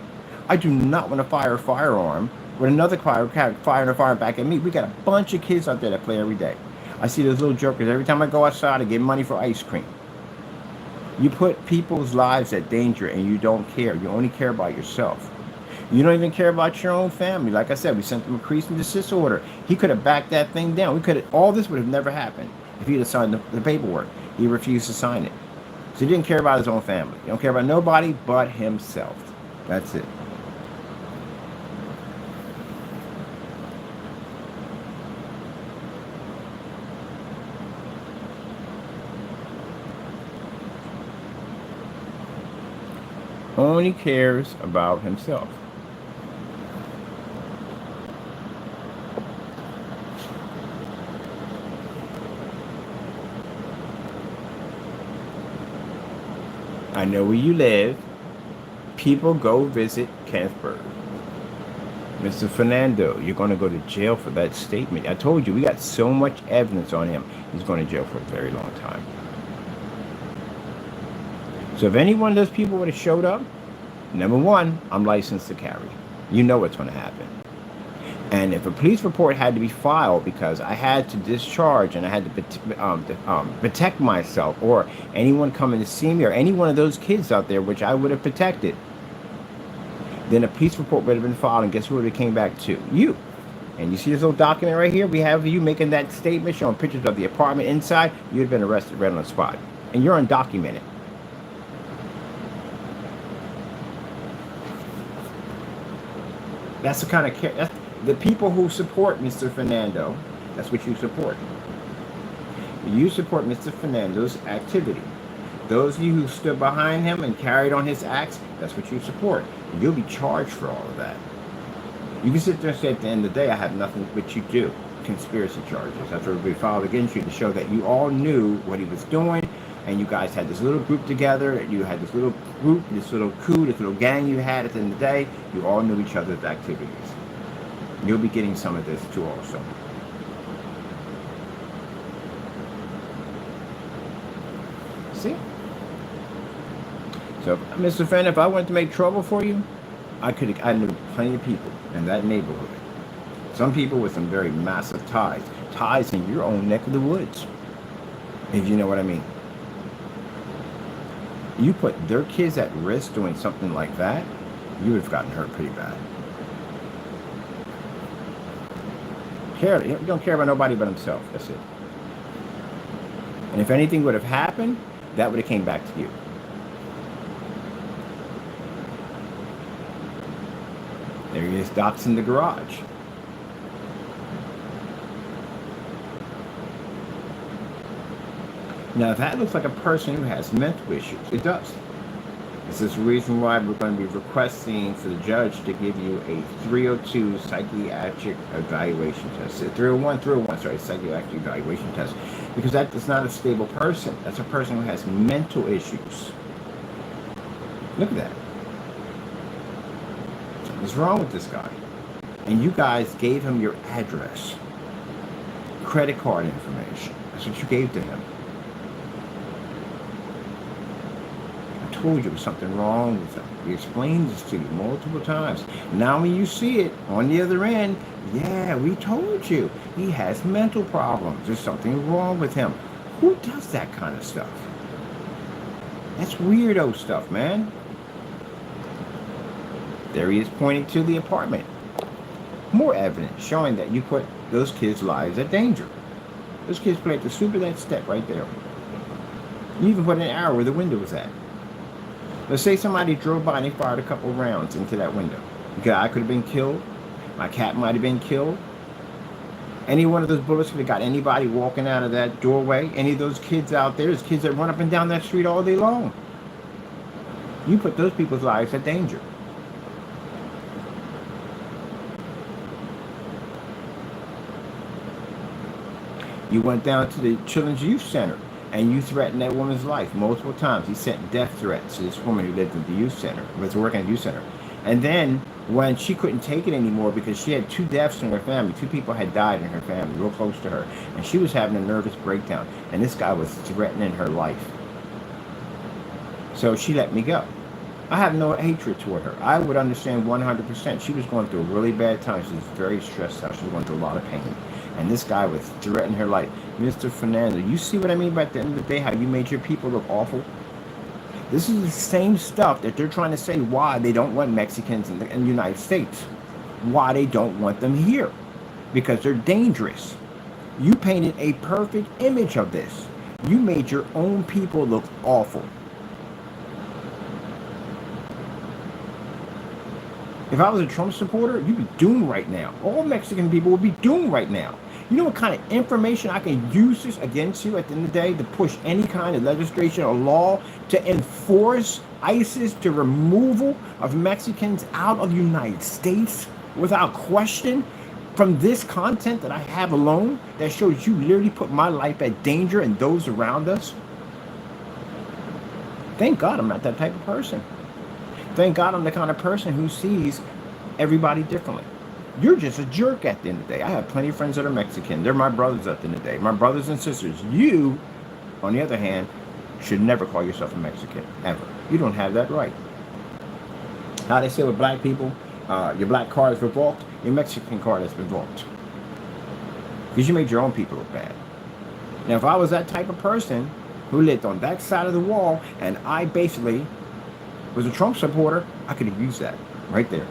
I do not want to fire a firearm with another firing a fire back at me. We got a bunch of kids out there that play every day. I see those little jokers. Every time I go outside, I get money for ice cream. You put people's lives at danger and you don't care. You only care about yourself. You don't even care about your own family. Like I said, we sent him a cease and desist order. He could have backed that thing down. All this would have never happened if he'd have signed the paperwork. He refused to sign it. So he didn't care about his own family. He don't care about nobody but himself. That's it. Only cares about himself. I know where you live. People go visit Kensburg. Mr. Fernando, you're going to go to jail for that statement. I told you, we got so much evidence on him. He's going to jail for a very long time. So if any one of those people would have showed up, number one, I'm licensed to carry. You know what's going to happen. And if a police report had to be filed because I had to discharge and I had to protect myself, or anyone coming to see me, or any one of those kids out there, which I would have protected, then a police report would have been filed, and guess who it came back to? You. And you see this little document right here? We have you making that statement, showing pictures of the apartment inside. You'd have been arrested right on the spot. And you're undocumented. That's the kind of care. The people who support Mr. Fernando, that's what you support. You support Mr. Fernando's activity. Those of you who stood behind him and carried on his acts, that's what you support. You'll be charged for all of that. You can sit there and say at the end of the day, I have nothing but you do. Conspiracy charges. That's what will be filed against you to show that you all knew what he was doing, and you guys had this little group together, you had this little group, this little coup, this little gang you had at the end of the day. You all knew each other's activities. You'll be getting some of this too also. See? So, Mr. Fenn, if I wanted to make trouble for you, I knew plenty of people in that neighborhood. Some people with some very massive ties in your own neck of the woods, if you know what I mean. You put their kids at risk doing something like that, you would have gotten hurt pretty bad. He don't care about nobody but himself. That's it. And if anything would have happened, that would have came back to you. There he is, Doc's in the garage. Now, that looks like a person who has mental issues. It does. This is the reason why we're going to be requesting for the judge to give you a 302 psychiatric evaluation test. 301, psychiatric evaluation test. Because that is not a stable person. That's a person who has mental issues. Look at that. Something's wrong with this guy. And you guys gave him your address, credit card information. That's what you gave to him. I told you there was something wrong with him. We explained this to you multiple times. Now when you see it on the other end, yeah, we told you. He has mental problems. There's something wrong with him. Who does that kind of stuff? That's weirdo stuff, man. There he is pointing to the apartment. More evidence showing that you put those kids' lives at danger. Those kids played the stupid that step right there. You even put an arrow where the window was at. Let's say somebody drove by and they fired a couple rounds into that window. I could have been killed. My cat might have been killed. Any one of those bullets could have got anybody walking out of that doorway. Any of those kids out there, there's kids that run up and down that street all day long. You put those people's lives at danger. You went down to the Children's Youth Center and you threatened that woman's life multiple times. He sent death threats to this woman who lived at the youth center, was working at the youth center. And then when she couldn't take it anymore because she had 2 deaths in her family, 2 people had died in her family, real close to her, and she was having a nervous breakdown, and this guy was threatening her life. So she let me go. I have no hatred toward her. I would understand 100%. She was going through a really bad time. She was very stressed out. She was going through a lot of pain. And this guy was threatening her life. Mr. Fernando, you see what I mean by at the end of the day, how you made your people look awful? This is the same stuff that they're trying to say why they don't want Mexicans in the United States. Why they don't want them here. Because they're dangerous. You painted a perfect image of this. You made your own people look awful. If I was a Trump supporter, you'd be doomed right now. All Mexican people would be doomed right now. You know what kind of information I can use this against you at the end of the day to push any kind of legislation or law to enforce ISIS to removal of Mexicans out of the United States without question from this content that I have alone that shows you literally put my life at danger and those around us? Thank God I'm not that type of person. Thank God I'm the kind of person who sees everybody differently. You're just a jerk at the end of the day. I have plenty of friends that are Mexican. They're my brothers at the end of the day. My brothers and sisters. You, on the other hand, should never call yourself a Mexican, ever. You don't have that right. How they say with black people, your black card is revoked, your Mexican card is revoked. Because you made your own people look bad. Now, if I was that type of person who lived on that side of the wall and I basically was a Trump supporter, I could have used that right there.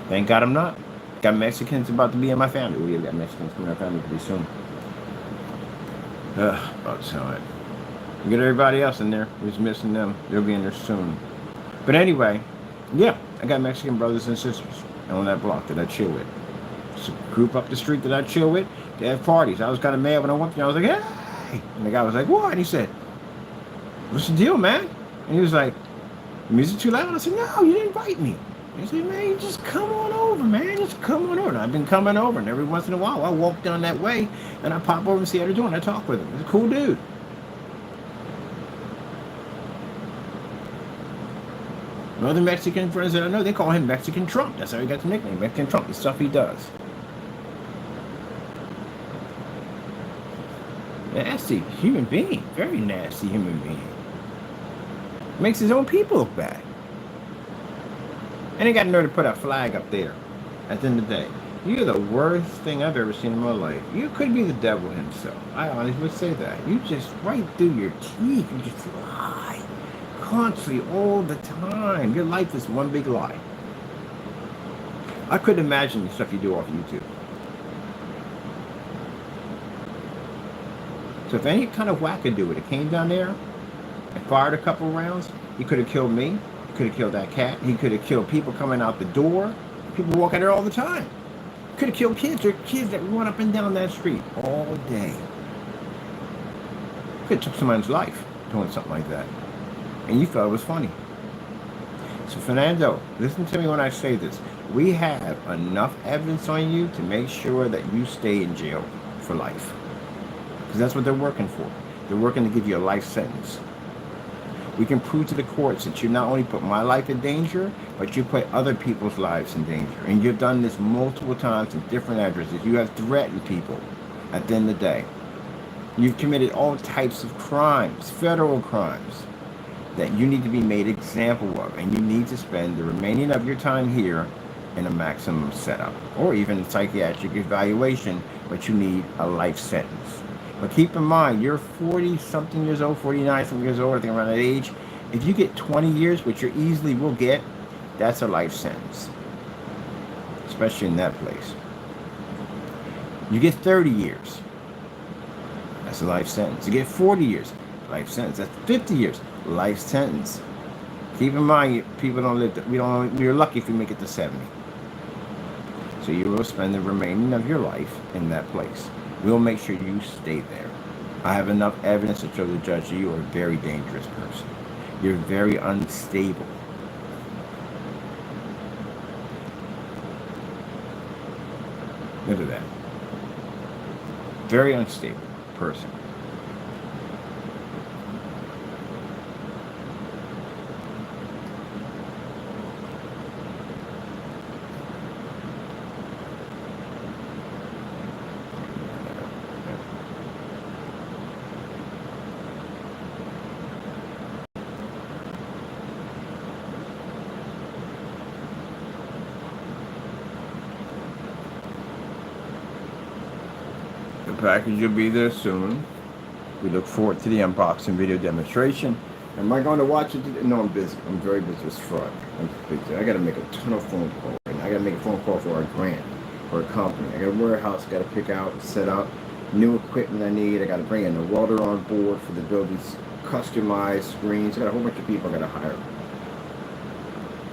Thank God I'm not. Got Mexicans about to be in my family. We have got Mexicans coming in our family pretty soon. About time. We get everybody else in there. We're just missing them. They'll be in there soon. But anyway, yeah, I got Mexican brothers and sisters on that block that I chill with. It's a group up the street that I chill with. They have parties. I was kind of mad when I walked in. I was like, hey. And the guy was like, what? And he said, what's the deal, man? And he was like, the music too loud? I said, no, you didn't invite me. He said, man, you just come on over, man. Just come on over. And I've been coming over, and every once in a while, I walk down that way, and I pop over and see how they're doing. I talk with him. He's a cool dude. My other Mexican friends that I know, they call him Mexican Trump. That's how he got the nickname, Mexican Trump, the stuff he does. Nasty human being. Very nasty human being. Makes his own people look bad. And he got the nerve to put a flag up there at the end of the day. You're the worst thing I've ever seen in my life. You could be the devil himself. I honestly would say that. You just, right through your teeth, you just lie. Constantly, all the time. Your life is one big lie. I couldn't imagine the stuff you do off YouTube. So if any kind of wackadoo would have came down there and fired a couple rounds, he could have killed me. He could have killed that cat. He could have killed people coming out the door. People walking there all the time. Could have killed kids. There are kids that run up and down that street all day. Could have took someone's life doing something like that. And you thought it was funny. So Fernando, listen to me when I say this. We have enough evidence on you to make sure that you stay in jail for life. Because that's what they're working for. They're working to give you a life sentence. We can prove to the courts that you not only put my life in danger, but you put other people's lives in danger. And you've done this multiple times in different addresses. You have threatened people at the end of the day. You've committed all types of crimes, federal crimes, that you need to be made example of. And you need to spend the remaining of your time here in a maximum setup. Or even psychiatric evaluation, but you need a life sentence. But keep in mind, you're 40-something years old, 49-something years old, I think around that age. If you get 20 years, which you easily will get, that's a life sentence. Especially in that place. You get 30 years. That's a life sentence. You get 40 years. Life sentence. That's 50 years. Life sentence. Keep in mind, people don't live, we're lucky if we make it to 70. So you will spend the remaining of your life in that place. We'll make sure you stay there. I have enough evidence to show the judge that you are a very dangerous person. You're very unstable. Look at that. Very unstable person. The package will be there soon. We look forward to the unboxing video demonstration. Am I going to watch it? No, I'm busy. I'm very busy as fuck. I'm busy. I got to make a ton of phone calls. And I got to make a phone call for our grant, for a company. I got a warehouse got to pick out, set up, new equipment I need. I got to bring in a welder on board for the buildings, customized screens. I got a whole bunch of people I got to hire.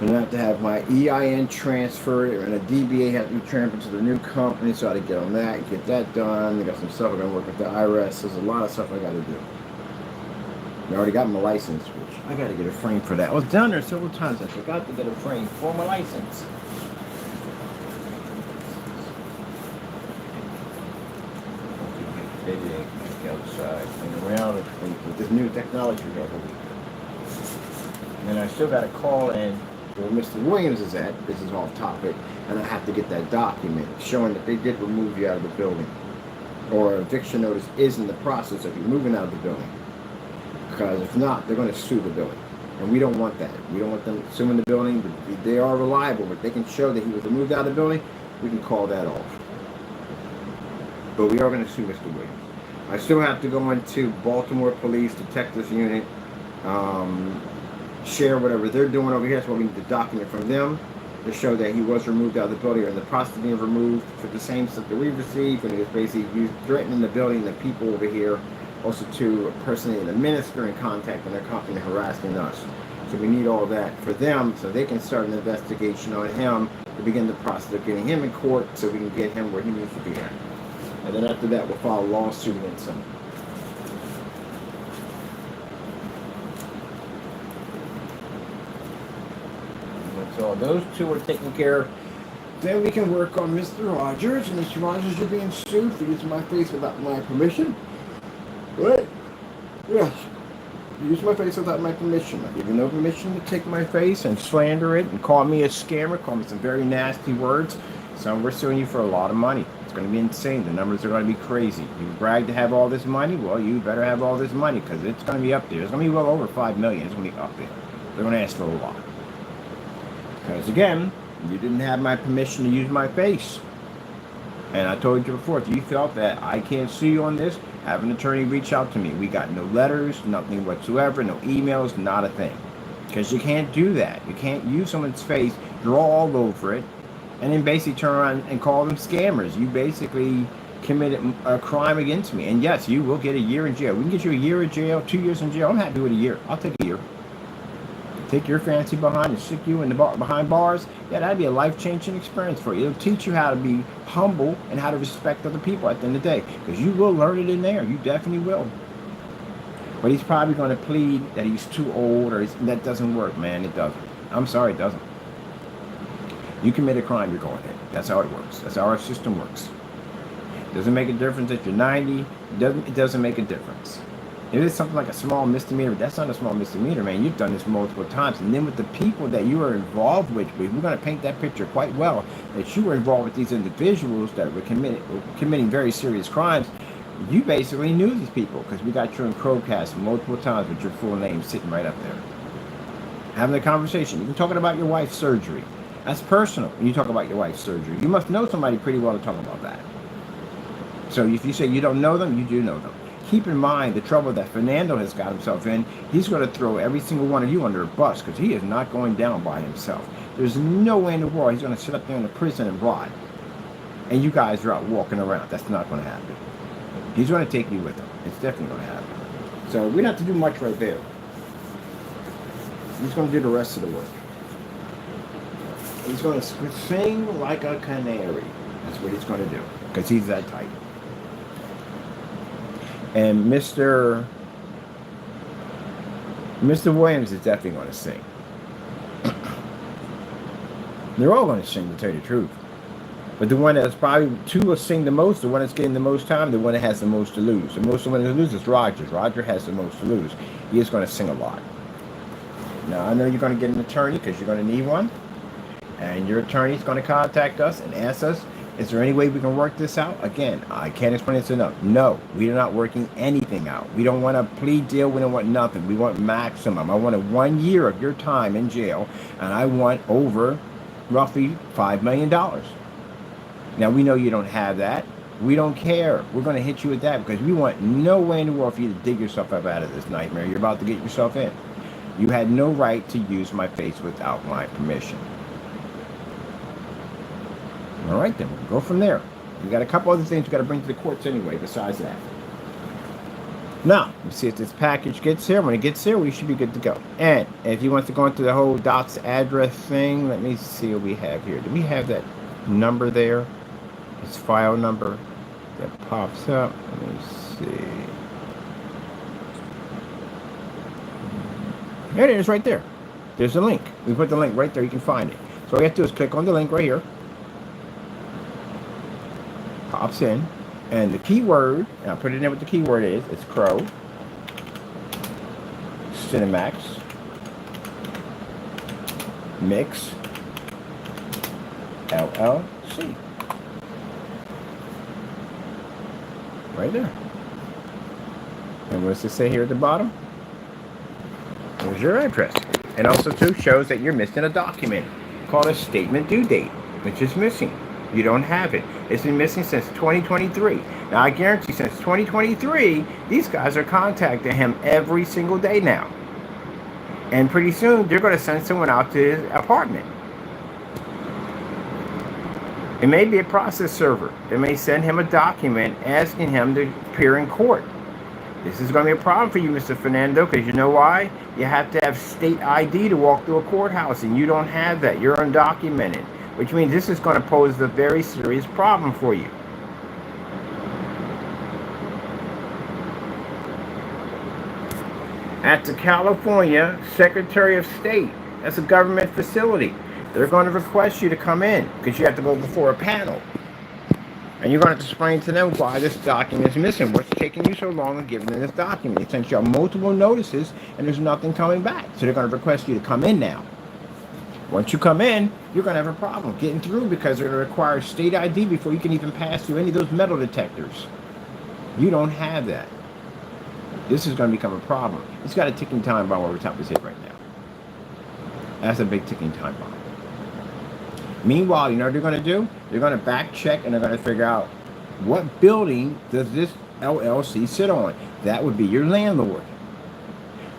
And I have to have my EIN transferred, and a DBA has to be transferred to the new company, so I got to get on that, get that done. I got some stuff I got to work with the IRS. There's a lot of stuff I got to do. I already got my license, which I got to get a frame for that. I was down there several times. I forgot to get a frame for my license. Maybe they outside and around with this new technology we have. And I still got to call in where Mr. Williams is at. This is off topic, and I have to get that document showing that they did remove you out of the building, or eviction notice is in the process of you moving out of the building. Because if not, they're going to sue the building, and we don't want that. We don't want them suing the building. They are reliable, but they can show that he was removed out of the building. We can call that off. But we are going to sue Mr. Williams. I still have to go into Baltimore Police Detectives Unit. Share whatever they're doing over here. That's why we need the document from them to show that he was removed out of the building, or in the process of being removed for the same stuff that we received. And he was basically threatening the building, the people over here, also to personally the minister in contact and their company harassing us. So we need all that for them so they can start an investigation on him to begin the process of getting him in court so we can get him where he needs to be at. And then after that, we'll file a lawsuit against him. So those two are taken care of. Then we can work on Mr. Rogers. And Mr. Rogers, you're being sued for using my face without my permission. What? Yes. You use my face without my permission. I give you no permission to take my face and slander it and call me a scammer, call me some very nasty words. So we're suing you for a lot of money. It's going to be insane. The numbers are going to be crazy. You brag to have all this money? Well, you better have all this money because it's going to be up there. It's going to be well over 5 million. It's going to be up there. They're going to ask for a lot. Because again, you didn't have my permission to use my face. And I told you before, if you felt that I can't sue you on this, have an attorney reach out to me. We got no letters, nothing whatsoever, no emails, not a thing. Because you can't do that. You can't use someone's face, draw all over it, and then basically turn around and call them scammers. You basically committed a crime against me. And yes, you will get a year in jail. We can get you a year in jail, 2 years in jail. I'm happy with a year. I'll take a year. Take your fancy behind and stick you in the behind bars. Yeah, that'd be a life-changing experience for you. It'll teach you how to be humble and how to respect other people at the end of the day. Because you will learn it in there. You definitely will. But he's probably going to plead that he's too old, or that doesn't work, man. It doesn't. I'm sorry, it doesn't. You commit a crime, you're going in. That's how it works. That's how our system works. It doesn't make a difference if you're 90. It doesn't make a difference. It is something like a small misdemeanor, but that's not a small misdemeanor, man. You've done this multiple times. And then with the people that you are involved with, we're going to paint that picture quite well, that you were involved with these individuals that were committing very serious crimes. You basically knew these people because we got you in Crowcast multiple times with your full name sitting right up there. Having a conversation. Even talking about your wife's surgery. That's personal when you talk about your wife's surgery. You must know somebody pretty well to talk about that. So if you say you don't know them, you do know them. Keep in mind the trouble that Fernando has got himself in. He's going to throw every single one of you under a bus because he is not going down by himself. There's no way in the world he's going to sit up there in the prison and rot. And you guys are out walking around. That's not going to happen. He's going to take you with him. It's definitely going to happen. So we don't have to do much right there. He's going to do the rest of the work. He's going to sing like a canary. That's what he's going to do. Because he's that type. And Mr. Williams is definitely going to sing. They're all going to sing, to tell you the truth. But the one that's probably two will sing the most, the one that's getting the most time, the one that has the most to lose. The most one to lose is Rogers. Roger has the most to lose. He is going to sing a lot. Now, I know you're going to get an attorney because you're going to need one. And your attorney is going to contact us and ask us, is there any way we can work this out? Again, I can't explain this enough. No, we are not working anything out. We don't want a plea deal. We don't want nothing. We want maximum. I want 1 year of your time in jail, and I want over roughly $5 million. Now, we know you don't have that. We don't care. We're going to hit you with that because we want no way in the world for you to dig yourself up out of this nightmare you're about to get yourself in. You had no right to use my face without my permission. All right, then we'll go from there. We got a couple other things we got to bring to the courts anyway, besides that. Now, let's see if this package gets here. When it gets here, we should be good to go. And if you want to go into the whole doc's address thing, let me see what we have here. Do we have that number there? It's file number that pops up. Let me see. There it is right there. There's the link. We put the link right there. You can find it. So all you have to do is click on the link right here. Pops in, and the keyword, and I'll put it in what the keyword is, it's Crow Cinemax Mix LLC. Right there. And what's it say here at the bottom? There's your address. And also too shows that you're missing a document called a statement due date, which is missing. You don't have it. It's been missing since 2023. Now, I guarantee since 2023, these guys are contacting him every single day now. And pretty soon, they're going to send someone out to his apartment. It may be a process server. They may send him a document asking him to appear in court. This is going to be a problem for you, Mr. Fernando, because you know why? You have to have state ID to walk through a courthouse, and you don't have that. You're undocumented. Which means this is going to pose a very serious problem for you. At the California Secretary of State, that's a government facility. They're going to request you to come in because you have to go before a panel. And you're going to explain to them why this document is missing. What's taking you so long in giving them this document? They sent you out multiple notices and there's nothing coming back. So they're going to request you to come in now. Once you come in, you're going to have a problem getting through because they're going to require state ID before you can even pass through any of those metal detectors. You don't have that. This is going to become a problem. It's got a ticking time bomb over the top of his head right now. That's a big ticking time bomb. Meanwhile, you know what they're going to do? They're going to back check and they're going to figure out what building does this LLC sit on. That would be your landlord.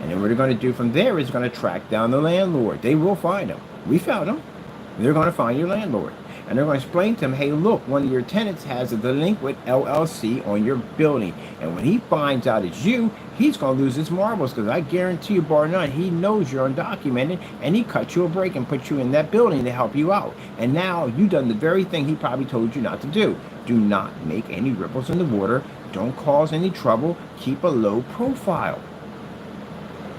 And then what they're going to do from there is going to track down the landlord. They will find him. We found him. They're going to find your landlord. And they're going to explain to him, hey, look, one of your tenants has a delinquent LLC on your building. And when he finds out it's you, he's going to lose his marbles because I guarantee you, bar none, he knows you're undocumented and he cut you a break and put you in that building to help you out. And now you've done the very thing he probably told you not to do. Do not make any ripples in the water. Don't cause any trouble. Keep a low profile.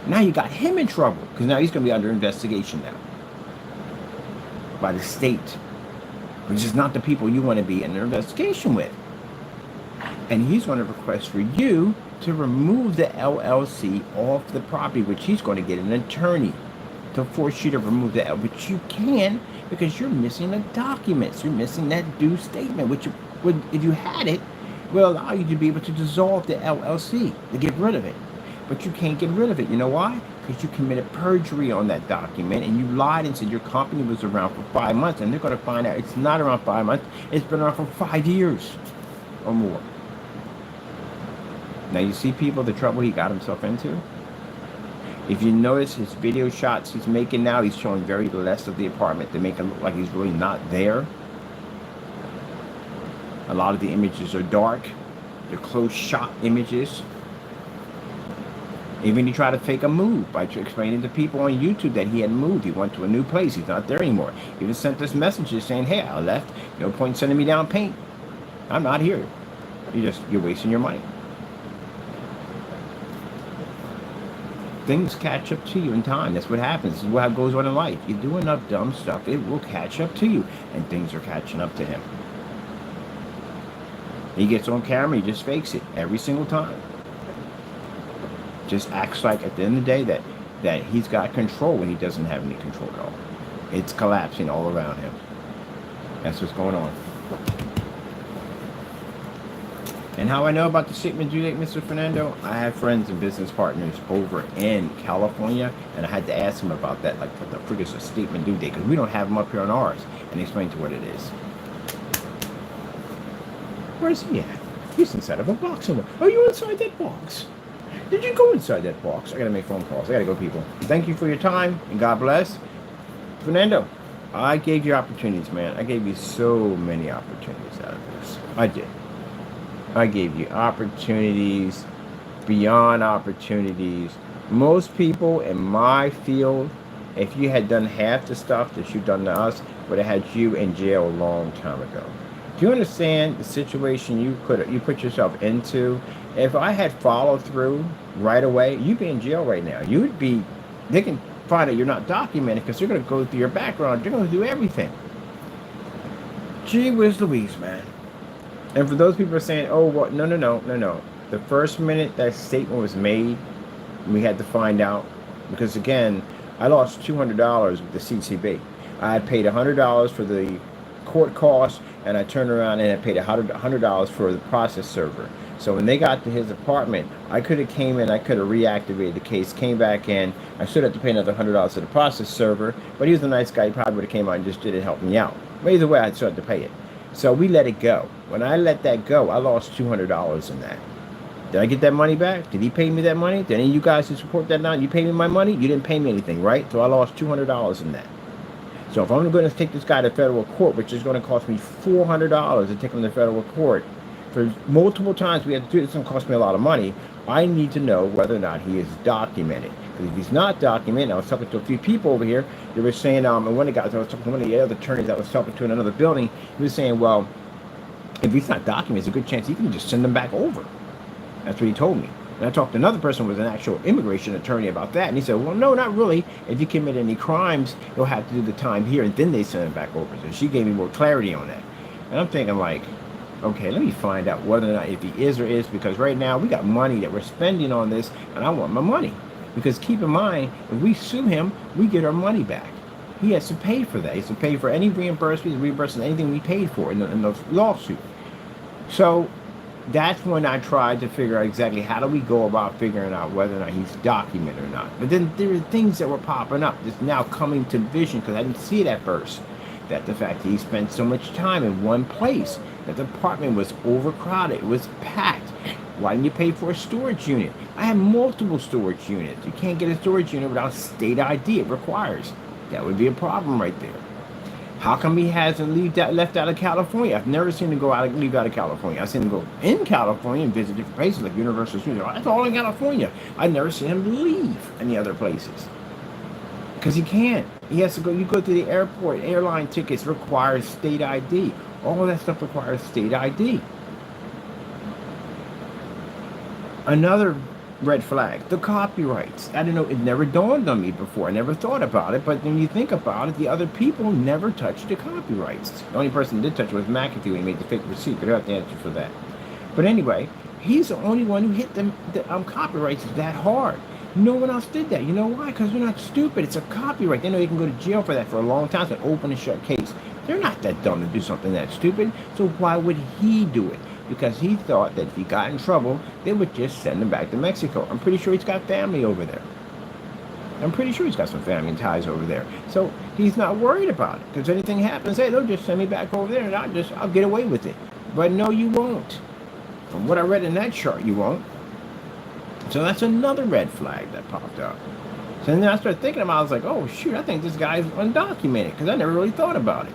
Now you got him in trouble because now he's going to be under investigation now by the state, which is not the people you want to be in an investigation with. And he's going to request for you to remove the LLC off the property, which he's going to get an attorney to force you to remove the LLC. But you can because you're missing the documents. You're missing that due statement, which would, if you had it, will allow you to be able to dissolve the LLC, to get rid of it. But you can't get rid of it. You know why? Because you committed perjury on that document and you lied and said your company was around for 5 months, and they're going to find out it's not around 5 months. It's been around for 5 years or more. Now you see, people, the trouble he got himself into? If you notice his video shots he's making now, he's showing very less of the apartment to make it look like he's really not there. A lot of the images are dark. They're close shot images. Even he tried to fake a move by explaining to people on YouTube that he had moved. He went to a new place. He's not there anymore. He even sent us messages saying, hey, I left. No point sending me down paint. I'm not here. You're wasting your money. Things catch up to you in time. That's what happens. This is what goes on in life. You do enough dumb stuff, it will catch up to you. And things are catching up to him. He gets on camera, he just fakes it every single time. Just acts like at the end of the day that he's got control when he doesn't have any control at all. It's collapsing all around him. That's what's going on. And how I know about the statement due date, Mr. Fernando? I have friends and business partners over in California, and I had to ask them about that, like what the frig is a statement due date, because we don't have them up here on ours, and explain to what it is. Where's he at? He's inside of a box somewhere. Are you inside that box? Did you go inside that box? I gotta make phone calls. I gotta go, people. Thank you for your time, and God bless. Fernando, I gave you opportunities, man. I gave you so many opportunities out of this. I did. I gave you opportunities beyond opportunities. Most people in my field, if you had done half the stuff that you've done to us, would have had you in jail a long time ago. Do you understand the situation you put yourself into? If I had followed through right away, you'd be in jail right now. You'd be, they can find out you're not documented because they're going to go through your background. They're going to do everything. Gee whiz Louise, man. And for those people who are saying, oh, well, no. The first minute that statement was made, we had to find out. Because, again, I lost $200 with the CCB. I had paid $100 for the court costs, and I turned around and I paid $100 for the process server. So when they got to his apartment, I could have came in, I could have reactivated the case, came back in. I should have to pay another $100 to the process server, but he was a nice guy. He probably would have came out and just did it, help me out. But either way, I still had to pay it. So we let it go. When I let that go, I lost $200 in that. Did I get that money back? Did he pay me that money? Did any of you guys who support that now, you pay me my money? You didn't pay me anything, right? So I lost $200 in that. So if I'm going to take this guy to federal court, which is going to cost me $400 to take him to federal court, for multiple times we have to do this, it's going to cost me a lot of money. I need to know whether or not he is documented. Because if he's not documented, I was talking to a few people over here, they were saying, and one of the guys, I was talking to one of the other attorneys I was talking to in another building, he was saying, well, if he's not documented, it's a good chance he can just send them back over. That's what he told me. And I talked to another person who was an actual immigration attorney about that, and he said, well, no, not really. If you commit any crimes, you'll have to do the time here, and then they send him back over. So she gave me more clarity on that. And I'm thinking, like, okay, let me find out whether or not if he is or is, because right now we got money that we're spending on this, and I want my money. Because keep in mind, if we sue him, we get our money back. He has to pay for that. He has to pay for any reimbursement, anything we paid for in the lawsuit. So that's when I tried to figure out exactly how do we go about figuring out whether or not he's documented or not. But then there are things that were popping up that's now coming to vision, because I didn't see it at first. That the fact that he spent so much time in one place, that the apartment was overcrowded, it was packed. Why didn't you pay for a storage unit? I have multiple storage units. You can't get a storage unit without state ID. It requires. That would be a problem right there. How come he hasn't left out of California? I've never seen him leave out of California. I've seen him go in California and visit different places like Universal Studios. That's all in California. I've never seen him leave any other places. Because he can't. He has to go. You go to the airport. Airline tickets require state ID. All of that stuff requires state ID. Another red flag, the copyrights. I don't know, it never dawned on me before. I never thought about it, but when you think about it, the other people never touched the copyrights. The only person that did touch it was McAfee when he made the fake receipt, but I have to answer for that. But anyway, he's the only one who hit the copyrights that hard. No one else did that. You know why? Because they're not stupid. It's a copyright. They know you can go to jail for that for a long time. It's an open and shut case. They're not that dumb to do something that stupid. So why would he do it? Because he thought that if he got in trouble, they would just send him back to Mexico. I'm pretty sure he's got family over there. I'm pretty sure he's got some family and ties over there. So he's not worried about it. Because anything happens, hey, they'll just send me back over there and I'll get away with it. But no, you won't. From what I read in that chart, you won't. So that's another red flag that popped up. So then I started thinking about it, I was like, oh shoot, I think this guy's undocumented, because I never really thought about it.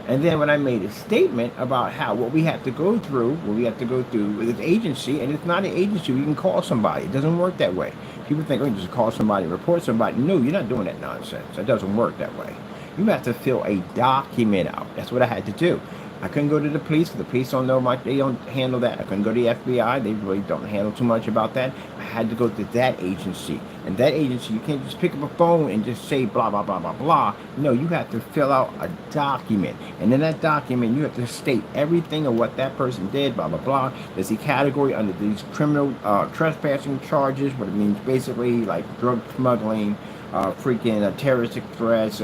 And then when I made a statement about what we have to go through, with this agency, and it's not an agency where you can call somebody. It doesn't work that way. People think, oh, you just call somebody, report somebody. No, you're not doing that nonsense. It doesn't work that way. You have to fill a document out. That's what I had to do. I couldn't go to the police because the police don't know much. They don't handle that. I couldn't go to the FBI. They really don't handle too much about that. I had to go to that agency. And that agency, you can't just pick up a phone and just say blah, blah, blah, blah, blah. No, you have to fill out a document. And in that document, you have to state everything of what that person did, blah, blah, blah. There's a category under these criminal trespassing charges, what it means basically like drug smuggling, terroristic threats,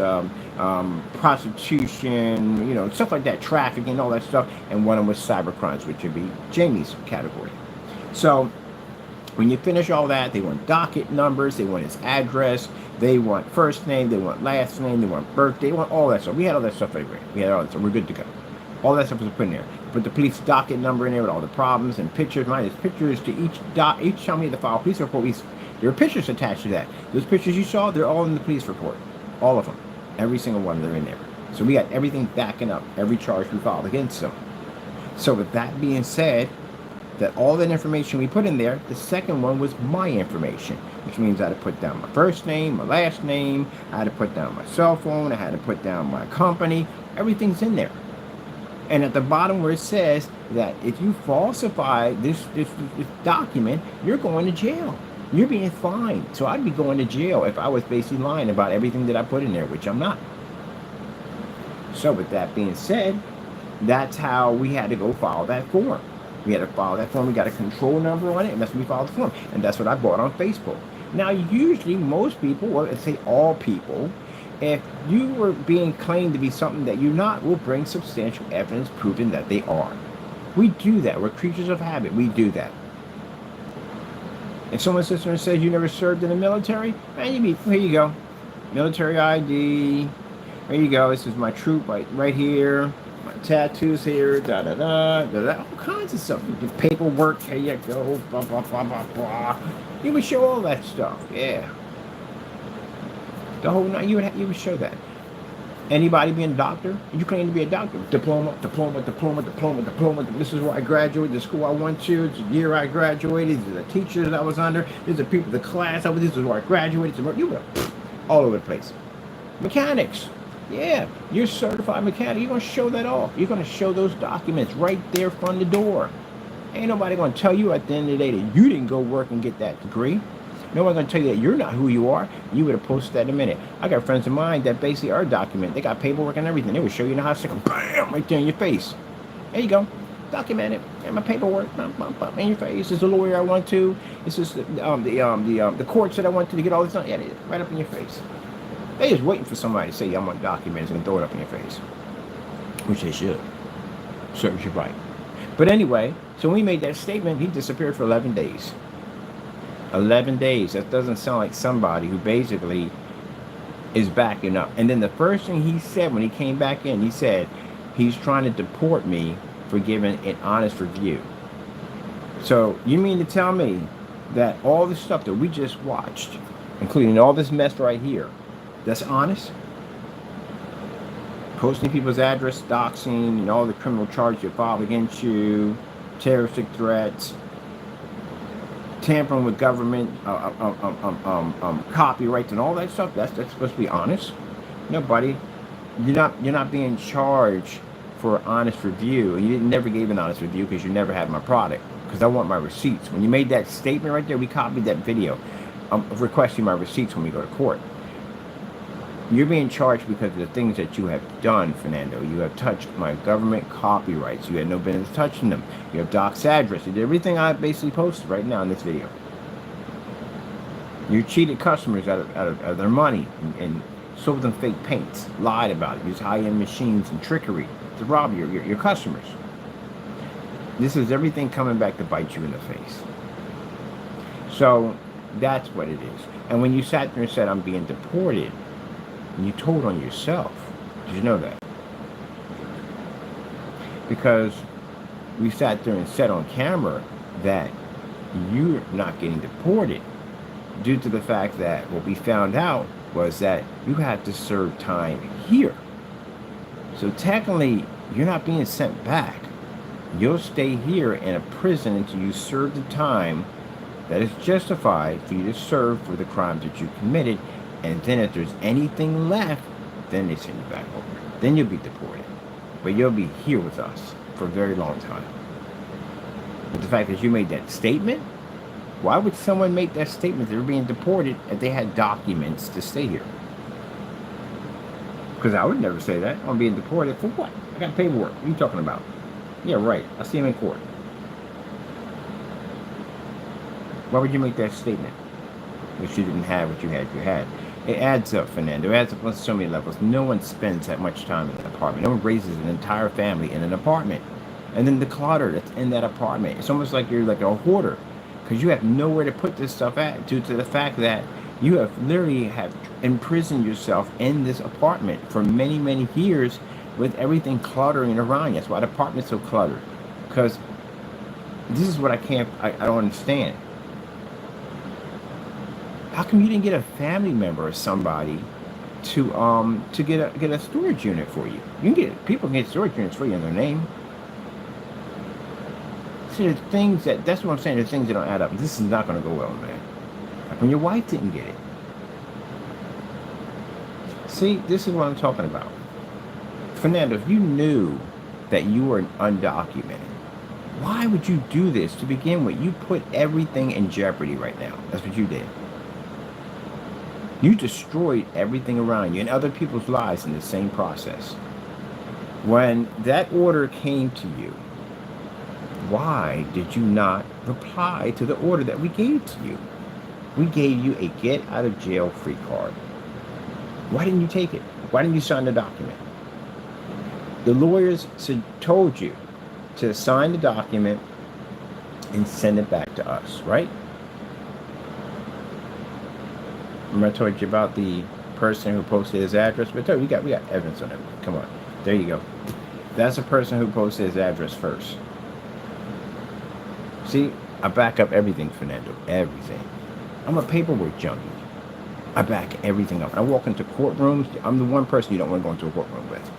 prostitution, stuff like that, trafficking, all that stuff. And one of them was cyber crimes, which would be Jamie's category. So when you finish all that, they want docket numbers, they want his address, they want first name, they want last name, they want birthday, they want all that stuff. We had all that stuff anyway. We had all that stuff. We're good to go. All that stuff was put in there. Put the police docket number in there with all the problems and pictures. Mine is pictures to each time we had to file a police report. There are pictures attached to that. Those pictures you saw, they're all in the police report. All of them. Every single one of them are in there. So we got everything backing up every charge we filed against them. So with that being said, that all that information we put in there, the second one was my information, which means I had to put down my first name, my last name, I had to put down my cell phone, I had to put down my company, everything's in there. And at the bottom where it says that if you falsify this document, you're going to jail. You're being fined. So I'd be going to jail if I was basically lying about everything that I put in there, which I'm not. So with that being said, that's how we had to go file that form. We had to file that form. We got a control number on it, and that's when we filed the form. And that's what I bought on Facebook. Now, usually most people, well, let's say all people, if you were being claimed to be something that you're not, will bring substantial evidence proving that they are. We do that. We're creatures of habit. We do that. If someone sits there and says you never served in the military, man, here you go. Military ID. There you go. This is my troop right here. My tattoos here. Da da da da da. All kinds of stuff. The paperwork. Here you go. Blah blah blah blah blah. You would show all that stuff. Yeah. The whole night you would show that. Anybody being a doctor, you claim to be a doctor. Diploma. This is where I graduated, the school I went to, it's the year I graduated, these are the teachers I was under, these are the people, the class I was, this is where I graduated. You were all over the place. Mechanics. Yeah, you're a certified mechanic. You're going to show that off. You're going to show those documents right there from the door. Ain't nobody going to tell you at the end of the day that you didn't go work and get that degree. No one's going to tell you that you're not who you are. You would have posted that in a minute. I got friends of mine that basically are documented. They got paperwork and everything. They would show you in the hospital, bam, right there in your face. There you go. Document it. And my paperwork, in your face. This is the lawyer I went to. This is the courts that I went to get all this done. Yeah, right up in your face. They just waiting for somebody to say, I'm undocumented and throw it up in your face. Which they should. Serves you right. But anyway, so when we made that statement, he disappeared for 11 days. 11 days. That doesn't sound like somebody who basically is backing up. And then the first thing he said when he came back in, he said he's trying to deport me for giving an honest review. So you mean to tell me that all the stuff that we just watched, including all this mess right here, that's honest? Posting people's address, doxing, and all the criminal charges you filed against you, terroristic threats, tampering with government copyrights and all that stuff. That's supposed to be honest. Nobody. You're not being charged for an honest review. You never gave an honest review because you never had my product. Because I want my receipts. When you made that statement right there, we copied that video. I'm requesting my receipts when we go to court. You're being charged because of the things that you have done, Fernando. You have touched my government copyrights. You had no business touching them. You have Doc's address. You did everything I basically posted right now in this video. You cheated customers out of their money and sold them fake paints, lied about it, used high-end machines and trickery to rob your customers. This is everything coming back to bite you in the face. So that's what it is. And when you sat there and said, I'm being deported, and you told on yourself. Did you know that? Because we sat there and said on camera that you're not getting deported due to the fact that what we found out was that you had to serve time here. So technically, you're not being sent back. You'll stay here in a prison until you serve the time that is justified for you to serve for the crimes that you committed. And then if there's anything left, then they send you back over. Then you'll be deported. but you'll be here with us for a very long time. But the fact that you made that statement, why would someone make that statement? They're being deported if they had documents to stay here. Because I would never say that. I'm being deported for what? I got paperwork. What are you talking about? Yeah, right. I'll see him in court. Why would you make that statement? Which you didn't have what you had. It adds up, Fernando. It adds up on so many levels. No one spends that much time in an apartment. No one raises an entire family in an apartment. And then the clutter that's in that apartment. It's almost like you're like a hoarder. Because you have nowhere to put this stuff at due to the fact that you have literally have imprisoned yourself in this apartment for many, many years with everything cluttering around you. That's why the apartment's so cluttered. Because this is what I don't understand. How come you didn't get a family member or somebody to get a storage unit for you? People can get storage units for you in their name. See, there's things that's what I'm saying. There's things that don't add up. This is not going to go well, man. Like when your wife didn't get it. See, this is what I'm talking about. Fernando, if you knew that you were undocumented, why would you do this to begin with? You put everything in jeopardy right now. That's what you did. You destroyed everything around you and other people's lives in the same process. When that order came to you, why did you not reply to the order that we gave to you? We gave you a get out of jail free card. Why didn't you take it? Why didn't you sign the document? The lawyers told you to sign the document and send it back to us, right? Remember I told you about the person who posted his address? But we got evidence on it. Come on. There you go. That's the person who posted his address first. See, I back up everything, Fernando. Everything. I'm a paperwork junkie. I back everything up. I walk into courtrooms. I'm the one person you don't want to go into a courtroom with.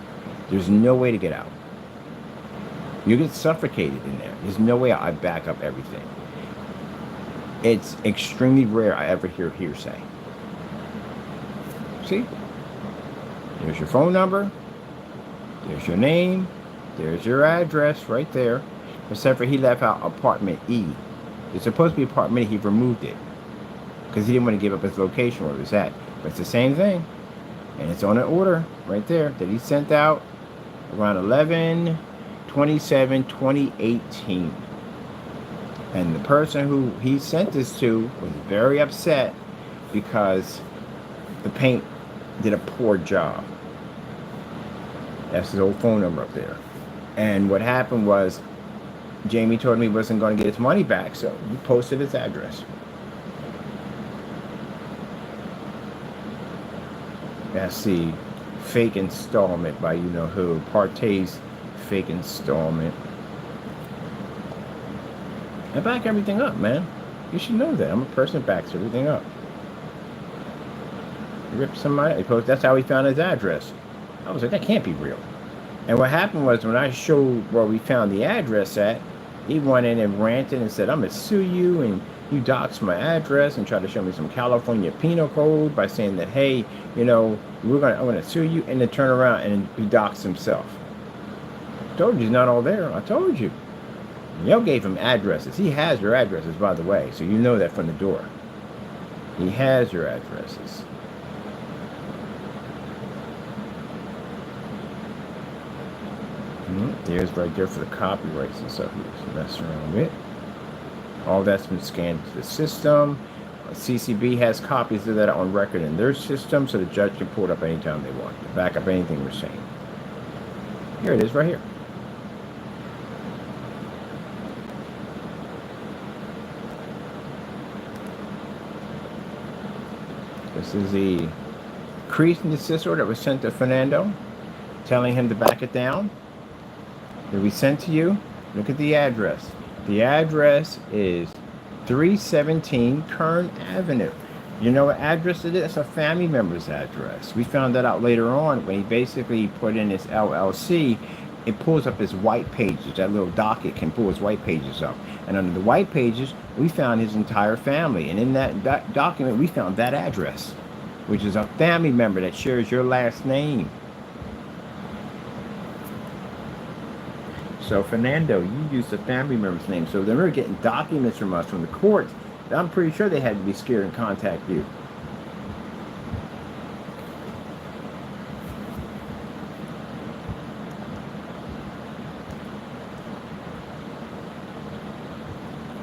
There's no way to get out. You get suffocated in there. There's no way I back up everything. It's extremely rare I ever hear hearsay. See? There's your phone number. There's your name. There's your address right there. Except for he left out apartment E. It's supposed to be apartment E. He removed it. Because he didn't want to give up his location where it was at. But it's the same thing. And it's on an order right there that he sent out around 11/27/2018. And the person who he sent this to was very upset because the paint did a poor job. That's his old phone number up there. And what happened was Jamie told me he wasn't going to get his money back, so he posted his address. That's the fake installment by you know who. Partay's fake installment. I back everything up, man. You should know that. I'm a person that backs everything up. Rip somebody. That's how he found his address. I was like, that can't be real. And what happened was when I showed where we found the address at, he went in and ranted and said, I'm going to sue you, and you doxed my address and tried to show me some California penal code by saying that, hey, you know, I'm going to sue you, and then turn around and he doxed himself. I told you he's not all there. I told you. And y'all gave him addresses. He has your addresses, by the way, so you know that from the door. He has your addresses. There's right there for the copyrights and stuff he was messing around with. All that's been scanned to the system. CCB has copies of that on record in their system, so the judge can pull it up anytime they want to back up anything we're saying. Here it is right here. This is the cease and desist order that was sent to Fernando, telling him to back it down. That we sent to you. Look at the address. The address is 317 Kern Avenue. You know what address it is? It's a family member's address. We found that out later on when he basically put in his LLC. It pulls up his white pages. That little docket can pull his white pages up. And under the white pages, we found his entire family. And in that document, we found that address, which is a family member that shares your last name. So Fernando, you used a family member's name. So they were getting documents from us from the courts. I'm pretty sure they had to be scared and contact you.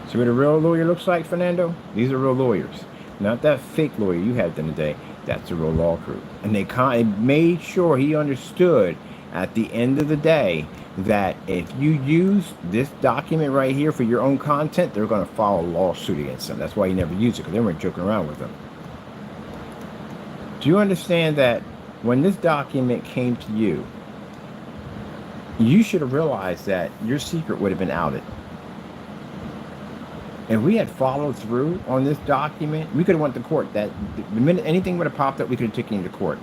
See what a real lawyer looks like, Fernando? These are real lawyers. Not that fake lawyer you had the other day. That's a real law crew. And they made sure he understood at the end of the day that if you use this document right here for your own content, they're going to file a lawsuit against them. That's why he never used it, because they weren't joking around with them. Do you understand that when this document came to you, you should have realized that your secret would have been outed? If we had followed through on this document, we could have went to court. That the minute anything would have popped up, we could have taken you to court.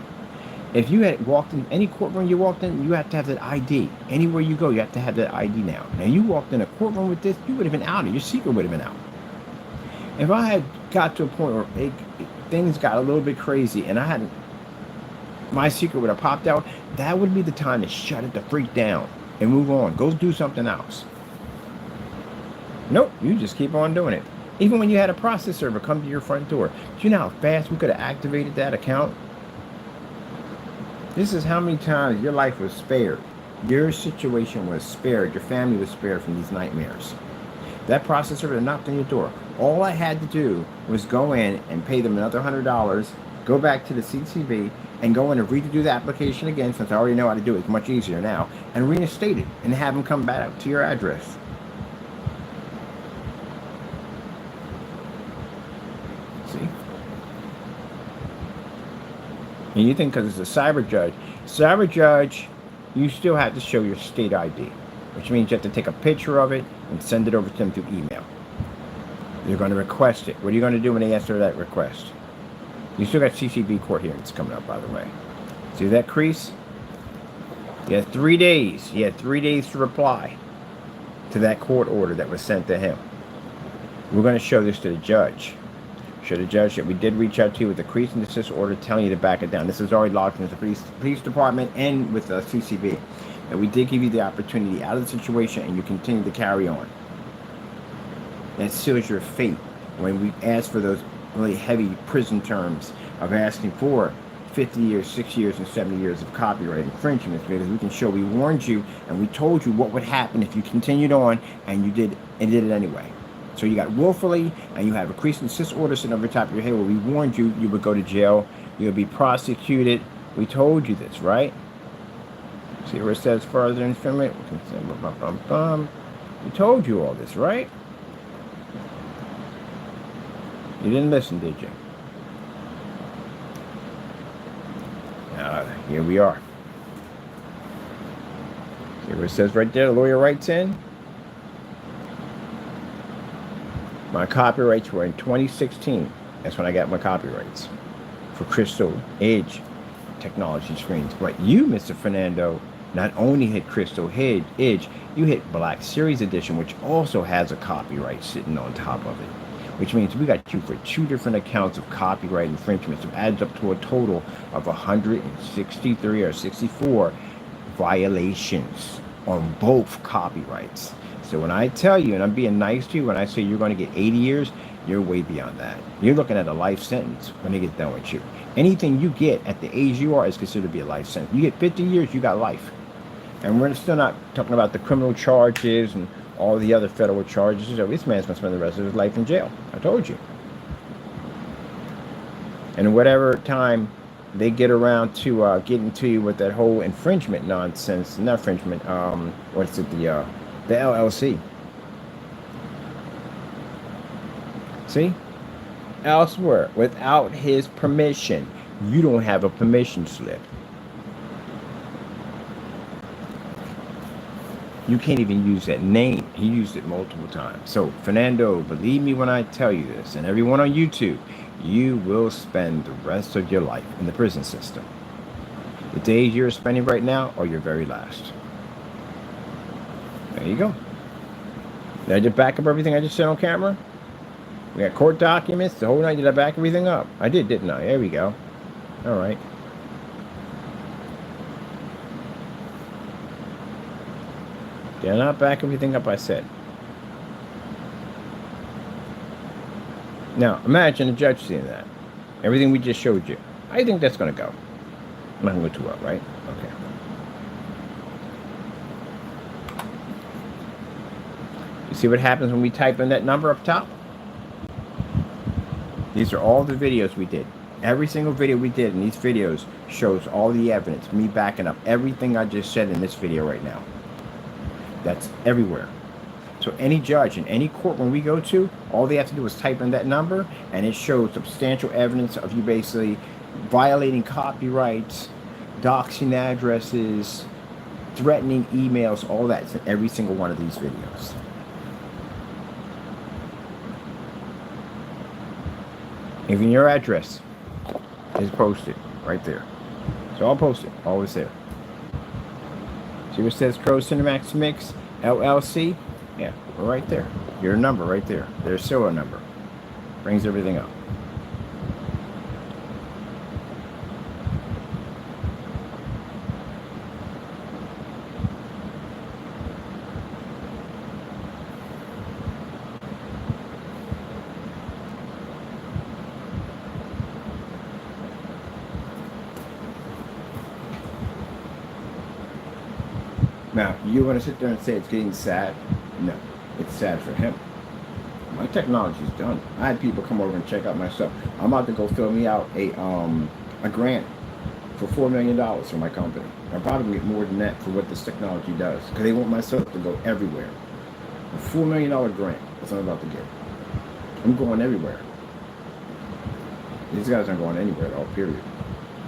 If you had walked in any courtroom you walked in, you have to have that ID. Anywhere you go, you have to have that ID now. Now, you walked in a courtroom with this, you would have been outed. Your secret would have been out. If I had got to a point where things got a little bit crazy and my secret would have popped out, that would be the time to shut it the freak down and move on. Go do something else. Nope, you just keep on doing it. Even when you had a process server come to your front door, do you know how fast we could have activated that account? This is how many times your life was spared. Your situation was spared. Your family was spared from these nightmares. That process server knocked on your door. All I had to do was go in and pay them another $100, go back to the CCB, and go in and redo the application again, since I already know how to do it. It's much easier now, and reinstate it, and have them come back to your address. And you think because it's a cyber judge, you still have to show your state ID, which means you have to take a picture of it and send it over to them through email. You're going to request it. What are you going to do when they ask for that request? You still got CCB court hearings coming up, by the way. See that crease? You had 3 days. You had 3 days to reply to that court order that was sent to him. We're going to show this to the judge. Show the judge that we did reach out to you with a cease and desist order telling you to back it down. This is already logged into the police department and with the CCB. And we did give you the opportunity out of the situation, and you continue to carry on. That seals your fate when we ask for those really heavy prison terms of asking for 50 years, 6 years, and 70 years of copyright infringements, because we can show we warned you and we told you what would happen if you continued on and you did it anyway. So you got willfully, and you have a cease and desist order sitting over the top of your head where we warned you you would go to jail, you would be prosecuted. We told you this, right? See where it says further infringement? We told you all this, right? You didn't listen, did you? Here we are. See where it says right there, the lawyer writes in? My copyrights were in 2016. That's when I got my copyrights for Crystal Edge technology screens. But you, Mr. Fernando, not only hit Crystal Edge, you hit Black Series Edition, which also has a copyright sitting on top of it. Which means we got you for 2 different accounts of copyright infringements. It adds up to a total of 163 or 64 violations on both copyrights. So when I tell you, and I'm being nice to you, when I say you're going to get 80 years, you're way beyond that. You're looking at a life sentence when they get done with you. Anything you get at the age you are is considered to be a life sentence. You get 50 years, you got life. And we're still not talking about the criminal charges and all the other federal charges. So this man's going to spend the rest of his life in jail. I told you. And whatever time they get around to getting to you with that whole infringement nonsense, not infringement, what's it, the LLC. See? Elsewhere, without his permission, you don't have a permission slip. You can't even use that name. He used it multiple times. So, Fernando, believe me when I tell you this, and everyone on YouTube, you will spend the rest of your life in the prison system. The days you're spending right now are your very last. There you go. Did I just back up everything I just said on camera? We got court documents. The whole night, did I back everything up? I did, didn't I? There we go. All right. They'll not back everything up I said. Now, imagine a judge seeing that. Everything we just showed you. How do you think that's going to go? Not going to go too well, right? Okay. You see what happens when we type in that number up top? These are all the videos we did. Every single video we did in these videos shows all the evidence, me backing up everything I just said in this video right now. That's everywhere. So any judge in any court when we go to, all they have to do is type in that number, and it shows substantial evidence of you basically violating copyrights, doxing addresses, threatening emails, all that's in every single one of these videos. Even your address is posted right there. So I'll post it, always there. See what it says, Crows1176 LLC? Yeah, we're right there. Your number right there. Their serial number. Brings everything up. Now, you want to sit there and say it's getting sad? No, it's sad for him. My technology's done. I had people come over and check out my stuff. I'm about to go fill me out a grant for $4 million for my company. I'll probably get more than that for what this technology does, because they want my stuff to go everywhere. A $4 million grant. That's what I'm about to get. I'm going everywhere. These guys aren't going anywhere at all, period.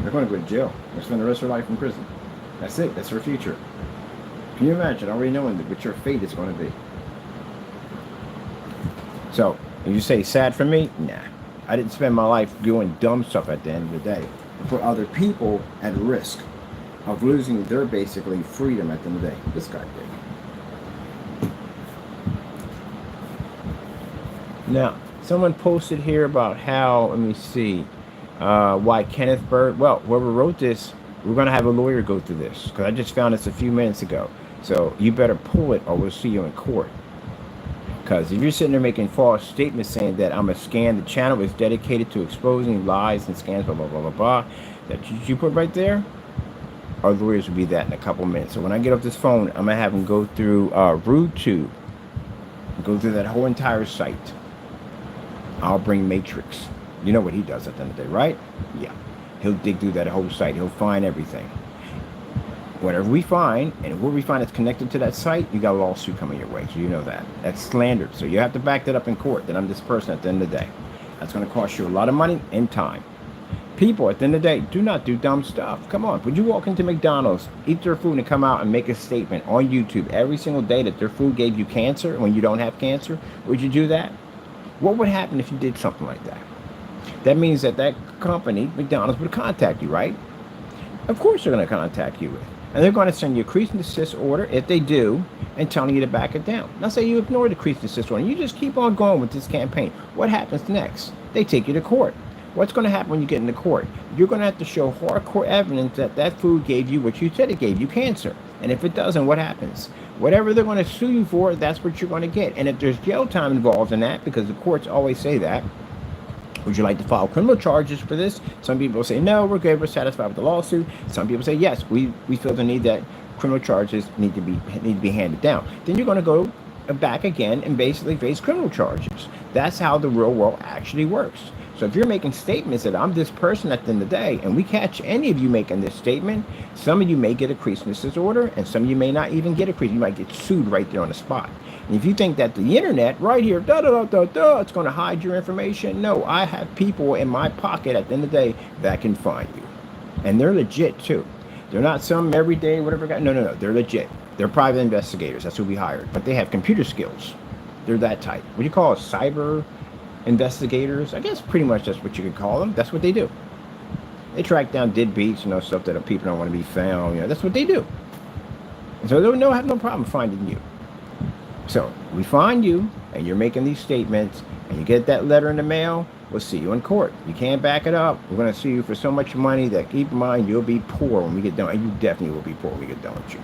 They're going to go to jail. They'll spend the rest of their life in prison. That's it. That's their future. Can you imagine already knowing what your fate is going to be? So, if you say sad for me, nah. I didn't spend my life doing dumb stuff at the end of the day. I put other people at risk of losing their basically freedom at the end of the day. This guy did. Now, someone posted here about how, let me see, why Kenneth Bird, well, whoever wrote this, we're going to have a lawyer go through this, because I just found this a few minutes ago. So you better pull it or we'll see you in court. Because if you're sitting there making false statements saying that I'm a scam, the channel is dedicated to exposing lies and scams, blah, blah, blah, blah, blah, that you put right there, our lawyers will be that in a couple minutes. So when I get off this phone, I'm going to have them go through YouTube, go through that whole entire site. I'll bring Matrix. You know what he does at the end of the day, right? Yeah. He'll dig through that whole site. He'll find everything. Whatever we find, and what we find that's connected to that site, you got a lawsuit coming your way. So you know that. That's slander. So you have to back that up in court that I'm this person at the end of the day. That's going to cost you a lot of money and time. People, at the end of the day, do not do dumb stuff. Come on. Would you walk into McDonald's, eat their food, and come out and make a statement on YouTube every single day that their food gave you cancer when you don't have cancer? Would you do that? What would happen if you did something like that? That means that that company, McDonald's, would contact you, right? Of course they're going to contact you. And they're going to send you a cease and desist order, if they do, and telling you to back it down. Now say you ignore the cease and desist order, and you just keep on going with this campaign. What happens next? They take you to court. What's going to happen when you get into court? You're going to have to show hardcore evidence that that food gave you what you said it gave you, cancer. And if it doesn't, what happens? Whatever they're going to sue you for, that's what you're going to get. And if there's jail time involved in that, because the courts always say that, would you like to file criminal charges for this? Some people say, no, we're good, we're satisfied with the lawsuit. Some people say, yes, we feel the need that criminal charges need to be handed down. Then you're going to go back again and basically face criminal charges. That's how the real world actually works. So if you're making statements that I'm this person at the end of the day, and we catch any of you making this statement, some of you may get a cease and desist order, and some of you may not even get a cease. You might get sued right there on the spot. And if you think that the internet right here, it's going to hide your information, no, I have people in my pocket at the end of the day that can find you. And they're legit too. They're not some everyday whatever guy. No, they're legit. They're private investigators. That's who we hired. But they have computer skills. They're that type. What do you call it? Cyber investigators? I guess pretty much that's what you could call them. That's what they do. They track down deadbeats, stuff that people don't want to be found. That's what they do. And so they'll have no problem finding you. So we find you, and you're making these statements, and you get that letter in the mail, we'll see you in court. You can't back it up. We're going to sue you for so much money that, keep in mind, you'll be poor when we get done. And you definitely will be poor when we get done with you.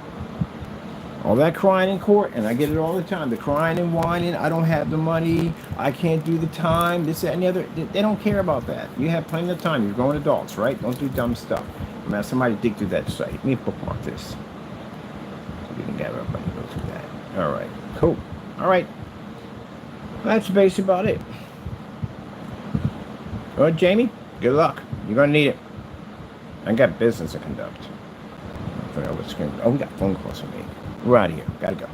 All that crying in court, and I get it all the time. The crying and whining, I don't have the money, I can't do the time, this, that, and the other. They don't care about that. You have plenty of time. You're grown adults, right? Don't do dumb stuff. I'm gonna have somebody dig through that site. Let me bookmark this. So we can get everybody to go through that. All right, cool. All right. That's basically about it. All right, Jamie, good luck. You're gonna need it. I got business to conduct. I forgot what's going on. Oh, we got phone calls from me. We're out of here. Gotta go.